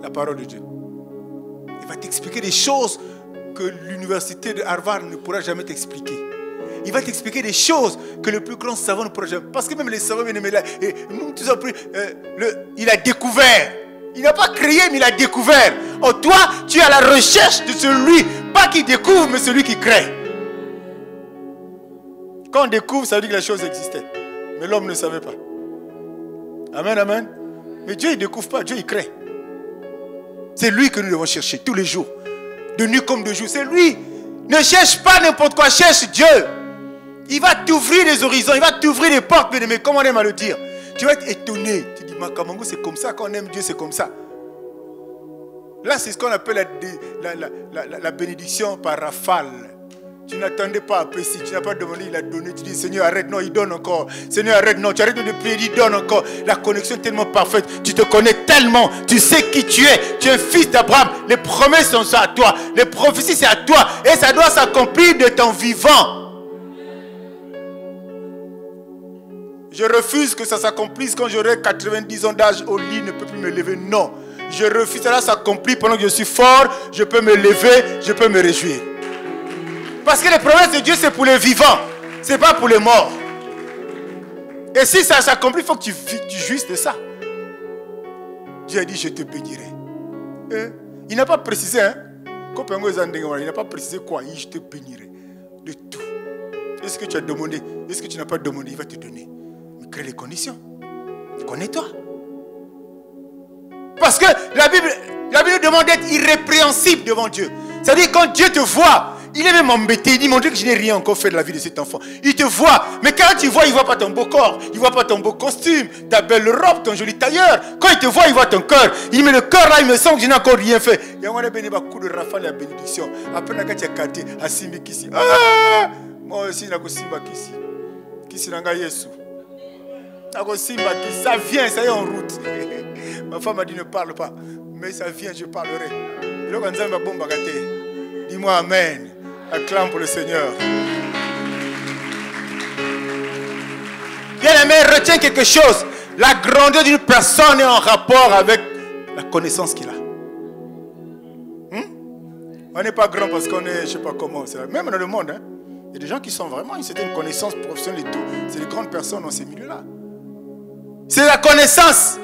la parole de Dieu. Il va t'expliquer des choses que l'université de Harvard ne pourra jamais t'expliquer. Il va t'expliquer des choses que le plus grand savant ne pourra jamais. Parce que même les savants, nous tous appris, il a découvert. Il n'a pas créé, mais il a découvert. Oh, toi, tu es à la recherche de celui, pas qui découvre, mais celui qui crée. Quand on découvre, ça veut dire que la chose existait. Mais l'homme ne savait pas. Amen, amen. Mais Dieu, il ne découvre pas, Dieu, il crée. C'est lui que nous devons chercher tous les jours. De nuit comme de jour, c'est lui. Ne cherche pas n'importe quoi, cherche Dieu. Il va t'ouvrir les horizons, il va t'ouvrir les portes, mais comment on aime à le dire? Tu vas être étonné. Tu dis, Makamango, c'est comme ça, quand on aime Dieu, c'est comme ça. Là, c'est ce qu'on appelle la bénédiction par rafale. Tu n'attendais pas après, si tu n'as pas demandé, il a donné. Tu dis, Seigneur, arrête, non, il donne encore. Seigneur, arrête, non, tu arrêtes de prier, il donne encore. La connexion est tellement parfaite, tu te connais tellement, tu sais qui tu es un fils d'Abraham. Les promesses sont à toi, les prophéties c'est à toi, et ça doit s'accomplir de ton vivant. Je refuse que ça s'accomplisse quand j'aurai 90 ans d'âge au lit, ne peux plus me lever. Non, je refuse, ça s'accomplit pendant que je suis fort, je peux me lever, je peux me réjouir. Parce que les promesses de Dieu, c'est pour les vivants. Ce n'est pas pour les morts. Et si ça s'accomplit, il faut que tu jouisses de ça. Dieu a dit, je te bénirai. Il n'a pas précisé, hein. Il n'a pas précisé quoi. Je te bénirai. De tout. Est-ce que tu as demandé? Est-ce que tu n'as pas demandé? Il va te donner. Mais crée les conditions. Connais-toi. Parce que la Bible demande d'être irrépréhensible devant Dieu. C'est-à-dire quand Dieu te voit, Il est même embêté. Il dit, mon Dieu, que je n'ai rien encore fait de la vie de cet enfant. Il te voit. Mais quand il voit, il ne voit pas ton beau corps. Il ne voit pas ton beau costume, ta belle robe, ton joli tailleur. Quand il te voit, il voit ton cœur. Il met le cœur là, il me semble que je n'ai encore rien fait. Il y a un coup de rafale et la bénédiction. Après, quand tu as gâté, à Simbi Kissi. Moi aussi, je n'ai pas Simba Kissi. Kissi n'a pas Yesu. Ça vient, ça y est en route. Ma femme m'a dit ne parle pas. Mais ça vient, je parlerai. Dis-moi amen. Acclame pour le Seigneur. Bien-aimé, retiens quelque chose. La grandeur d'une personne est en rapport avec la connaissance qu'il a. On n'est pas grand parce qu'on est, je ne sais pas comment. Même dans le monde, hein, il y a des gens qui sont vraiment une certaine connaissance professionnelle et tout. C'est des grandes personnes dans ces milieux-là. C'est la connaissance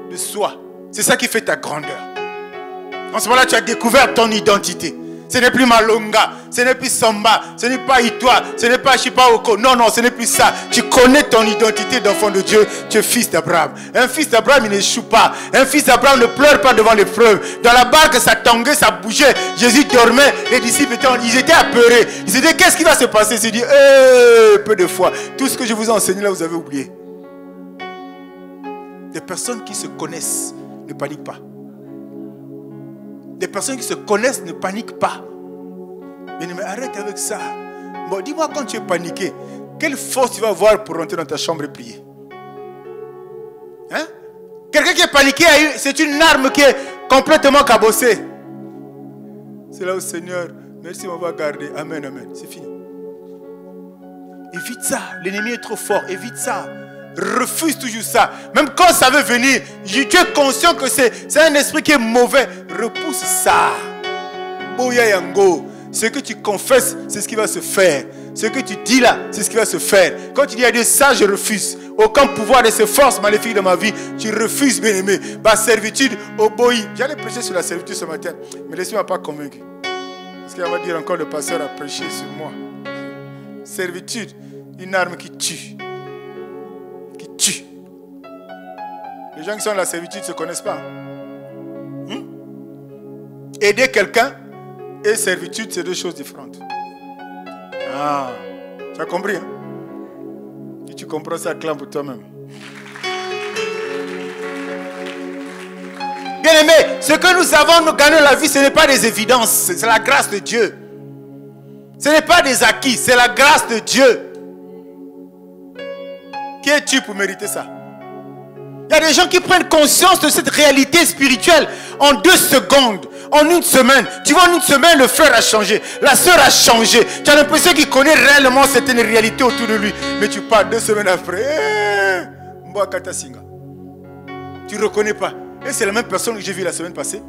de soi. C'est ça qui fait ta grandeur. En ce moment-là, tu as découvert ton identité. Ce n'est plus Malonga, ce n'est plus Samba, ce n'est pas Itoi, ce n'est pas Chipaoko. Non, non, ce n'est plus ça. Tu connais ton identité d'enfant de Dieu. Tu es fils d'Abraham. Un fils d'Abraham, il n'échoue pas. Un fils d'Abraham ne pleure pas devant l'épreuve. Dans la barque, ça tanguait, ça bougeait. Jésus dormait. Les disciples ils étaient apeurés. Ils se disaient, qu'est-ce qui va se passer? Ils se disent, peu de foi. Tout ce que je vous ai enseigné là, vous avez oublié. Des personnes qui se connaissent ne paniquent pas. Des personnes qui se connaissent ne paniquent pas. Mais arrête avec ça. Bon, dis-moi quand tu es paniqué, quelle force tu vas avoir pour rentrer dans ta chambre et prier? Hein? Quelqu'un qui est paniqué, c'est une arme qui est complètement cabossée. C'est là où Seigneur, merci, on va garder. Amen, amen. C'est fini. Évite ça. L'ennemi est trop fort. Évite ça. Refuse toujours ça. Même quand ça veut venir, tu es conscient que c'est un esprit qui est mauvais. Repousse ça. Boya yango. Ce que tu confesses, c'est ce qui va se faire. Ce que tu dis là, c'est ce qui va se faire. Quand tu dis à Dieu, ça je refuse. Aucun pouvoir de ces forces maléfiques dans ma vie, tu refuses, bien aimé. Ma servitude, oboi. J'allais prêcher sur la servitude ce matin, mais le Seigneur ne m'a pas convaincu. Parce qu'il va dire encore, le pasteur a prêché sur moi. Servitude, une arme qui tue. Tue. Les gens qui sont dans la servitude ne se connaissent pas. Aider quelqu'un et servitude, c'est deux choses différentes. Ah, tu as compris, hein? Si tu comprends ça, acclame pour toi-même. Bien aimé, ce que nous avons, nous gagnons la vie, ce n'est pas des évidences, c'est la grâce de Dieu. Ce n'est pas des acquis, c'est la grâce de Dieu. Qui es-tu pour mériter ça? Il y a des gens qui prennent conscience de cette réalité spirituelle en 2 secondes, en 1 semaine. Tu vois, en 1 semaine, le frère a changé, la soeur a changé. Tu as l'impression qu'il connaît réellement certaines réalités autour de lui. Mais tu pars 2 semaines après. Tu ne reconnais pas. Et c'est la même personne que j'ai vue la semaine passée.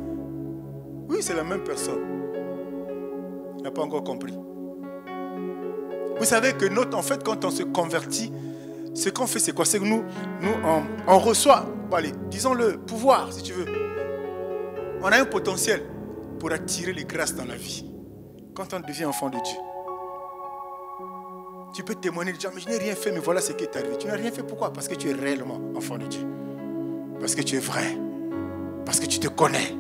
Oui, c'est la même personne. Il n'a pas encore compris. Vous savez que en fait, quand on se convertit, ce qu'on fait, c'est quoi? C'est que nous on reçoit, allez, disons le pouvoir, si tu veux. On a un potentiel pour attirer les grâces dans la vie. Quand on devient enfant de Dieu, tu peux témoigner, dire, mais je n'ai rien fait, mais voilà ce qui est arrivé. Tu n'as rien fait, pourquoi? Parce que tu es réellement enfant de Dieu. Parce que tu es vrai. Parce que tu te connais.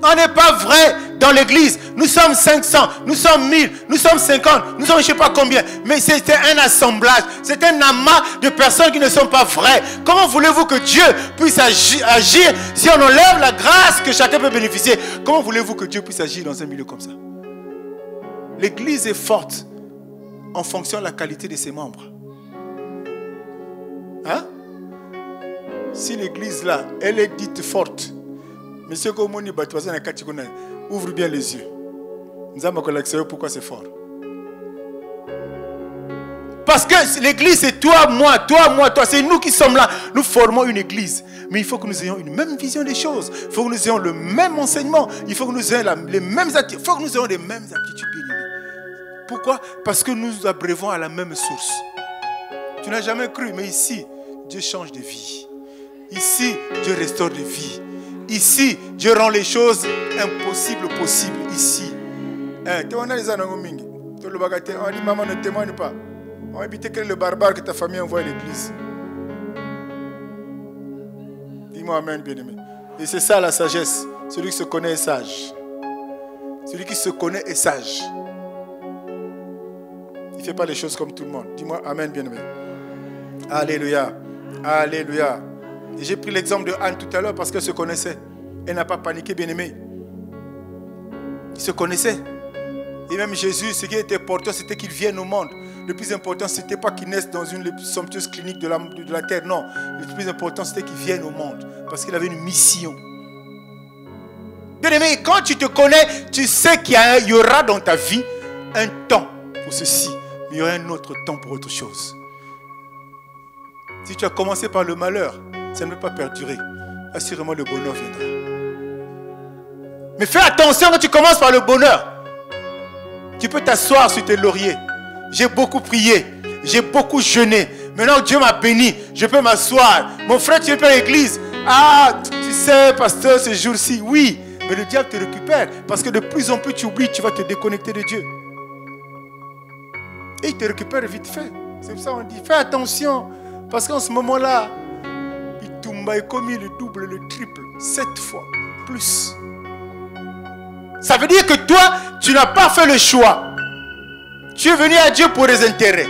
On n'est pas vrai dans l'église. Nous sommes 500, nous sommes 1000, nous sommes 50, nous sommes je ne sais pas combien. Mais c'est un assemblage, c'est un amas de personnes qui ne sont pas vraies. Comment voulez-vous que Dieu puisse agir si on enlève la grâce que chacun peut bénéficier? Comment voulez-vous que Dieu puisse agir dans un milieu comme ça? L'église est forte en fonction de la qualité de ses membres. Hein? Si l'église là, elle est dite forte, Monsieur Komoni Batouazan Katikona, ouvre bien les yeux. Pourquoi c'est fort? Parce que l'église c'est toi, moi, toi. C'est nous qui sommes là. Nous formons une église. Mais il faut que nous ayons une même vision des choses. Il faut que nous ayons le même enseignement. Il faut que nous ayons les mêmes attitudes. Il faut que nous ayons les mêmes aptitudes bien-aimées. Pourquoi? Parce que nous abrévons à la même source. Tu n'as jamais cru, mais ici, Dieu change de vie. Ici, Dieu restaure de vie. Ici, Dieu rend les choses impossibles possibles. Ici. On dit maman ne témoigne pas. On va éviter quel est le barbare que ta famille envoie à l'église. Dis-moi amen, bien-aimé. Et c'est ça la sagesse. Celui qui se connaît est sage. Celui qui se connaît est sage. Il ne fait pas les choses comme tout le monde. Dis-moi amen, bien-aimé. Alléluia. Alléluia. Et j'ai pris l'exemple de Anne tout à l'heure parce qu'elle se connaissait. Elle n'a pas paniqué, bien-aimé. Il se connaissait. Et même Jésus, ce qui était important, c'était qu'il vienne au monde. Le plus important, ce n'était pas qu'il naisse dans une somptueuse clinique de la terre. Non. Le plus important, c'était qu'il vienne au monde. Parce qu'il avait une mission. Bien-aimé, quand tu te connais, tu sais qu'il y aura dans ta vie un temps pour ceci. Mais il y aura un autre temps pour autre chose. Si tu as commencé par le malheur, ça ne peut pas perdurer. Assurément, le bonheur viendra. Mais fais attention quand tu commences par le bonheur. Tu peux t'asseoir sur tes lauriers. J'ai beaucoup prié. J'ai beaucoup jeûné. Maintenant, Dieu m'a béni. Je peux m'asseoir. Mon frère, tu es pas à l'église. Ah, tu sais, pasteur, ce jour-ci, oui. Mais le diable te récupère. Parce que de plus en plus, tu oublies, tu vas te déconnecter de Dieu. Et il te récupère vite fait. C'est pour ça qu'on dit, fais attention. Parce qu'en ce moment-là, il tomba et commis le double, le triple, 7 fois, plus. Ça veut dire que toi, tu n'as pas fait le choix. Tu es venu à Dieu pour des intérêts.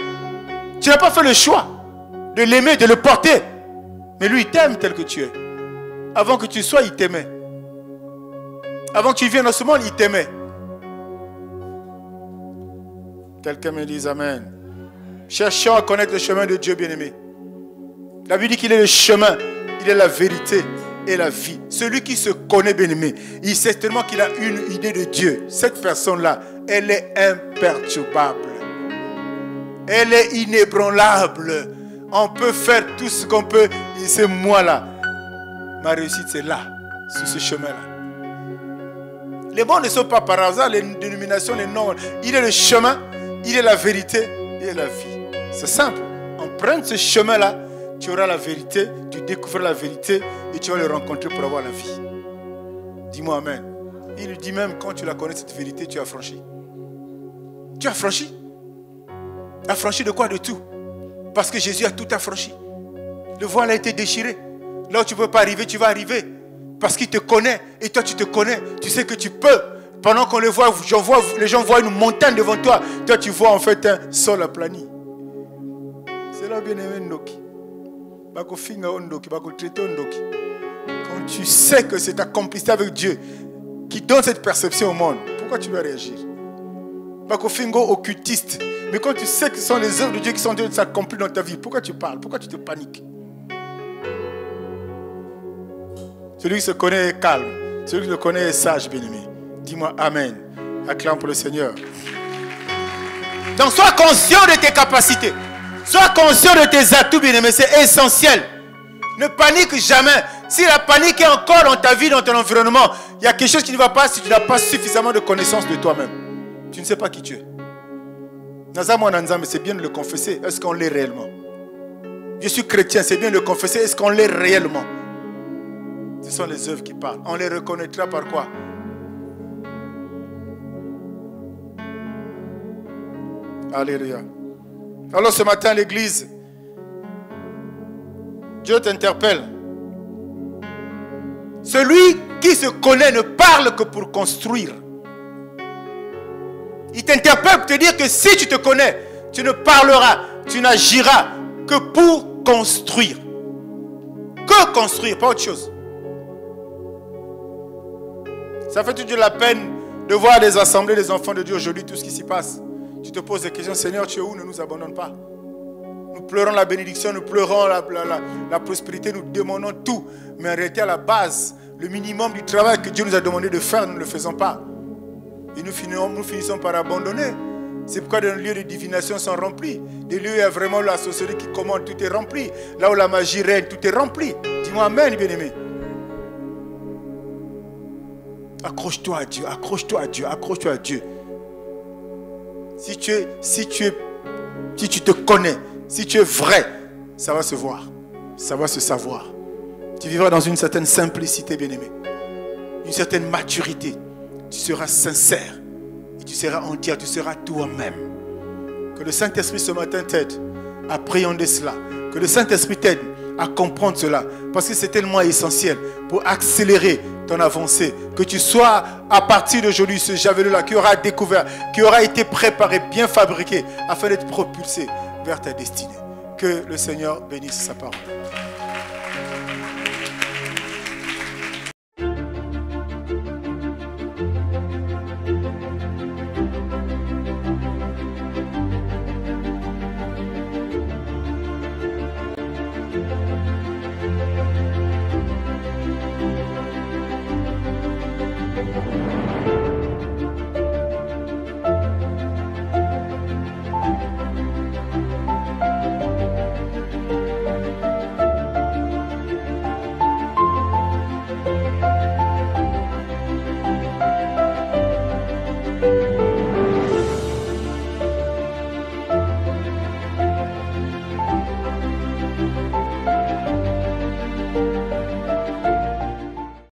Tu n'as pas fait le choix de l'aimer, de le porter. Mais lui, il t'aime tel que tu es. Avant que tu sois, il t'aimait. Avant que tu viennes dans ce monde, il t'aimait. Quelqu'un me dise amen. Cherchons à connaître le chemin de Dieu, bien-aimé. La Bible dit qu'il est le chemin, il est la vérité et la vie. Celui qui se connaît, bien-aimé, il sait tellement qu'il a une idée de Dieu. Cette personne-là, elle est imperturbable. Elle est inébranlable. On peut faire tout ce qu'on peut. Et c'est moi là. Ma réussite, c'est là, sur ce chemin-là. Les mots ne sont pas par hasard, les dénominations, les noms. Il est le chemin, il est la vérité, il est la vie. C'est simple. Emprunte ce chemin-là, tu auras la vérité, tu découvres la vérité et tu vas le rencontrer pour avoir la vie. Dis-moi amen. Il dit même, quand tu la connais, cette vérité, tu as franchi. Tu as franchi. Affranchi de quoi? De tout. Parce que Jésus a tout affranchi. Le voile a été déchiré. Là où tu ne peux pas arriver, tu vas arriver. Parce qu'il te connaît. Et toi, tu te connais. Tu sais que tu peux. Pendant qu'on le voit, les gens voient une montagne devant toi. Toi, tu vois en fait un sol aplani. C'est là bien-aimé Ndoki. Quand tu sais que c'est ta complicité avec Dieu qui donne cette perception au monde, pourquoi tu dois réagir? Bakofingo occultiste. Mais quand tu sais que ce sont les œuvres de Dieu qui sont en train de s'accomplir dans ta vie, pourquoi tu parles? Pourquoi tu te paniques? Celui qui se connaît est calme. Celui qui le connaît est sage, bien-aimé. Dis-moi amen. Acclame pour le Seigneur. Donc sois conscient de tes capacités. Sois conscient de tes atouts, bien-aimé. C'est essentiel. Ne panique jamais. Si la panique est encore dans ta vie, dans ton environnement, il y a quelque chose qui ne va pas si tu n'as pas suffisamment de connaissance de toi-même. Tu ne sais pas qui tu es. C'est bien de le confesser. Est-ce qu'on l'est réellement? Je suis chrétien, c'est bien de le confesser. Est-ce qu'on l'est réellement? Ce sont les œuvres qui parlent. On les reconnaîtra par quoi? Alléluia. Alors ce matin, l'église, Dieu t'interpelle. Celui qui se connaît ne parle que pour construire. Il t'interpelle pour te dire que si tu te connais, tu ne parleras, tu n'agiras que pour construire. Que construire, pas autre chose. Ça fait toute la peine de voir des assemblées des enfants de Dieu aujourd'hui, tout ce qui s'y passe. Tu te poses des questions, Seigneur, tu es où? Ne nous abandonne pas. Nous pleurons la bénédiction, nous pleurons la prospérité, nous demandons tout. Mais en réalité, à la base, le minimum du travail que Dieu nous a demandé de faire, nous ne le faisons pas. Et nous finissons par abandonner. C'est pourquoi des lieux de divination sont remplis. Des lieux où il y a vraiment la sorcellerie qui commande, tout est rempli. Là où la magie règne, tout est rempli. Dis-moi amen, bien-aimé. Accroche-toi à Dieu, accroche-toi à Dieu, accroche-toi à Dieu. Si tu te connais, si tu es vrai, ça va se voir, ça va se savoir. Tu vivras dans une certaine simplicité, bien-aimé, une certaine maturité. Tu seras sincère et tu seras entier, tu seras toi-même. Que le Saint-Esprit ce matin t'aide à appréhender cela. Que le Saint-Esprit t'aide à comprendre cela. Parce que c'est tellement essentiel pour accélérer ton avancée. Que tu sois à partir d'aujourd'hui ce javelot-là qui aura découvert, qui aura été préparé, bien fabriqué, afin d'être propulsé vers ta destinée. Que le Seigneur bénisse sa parole.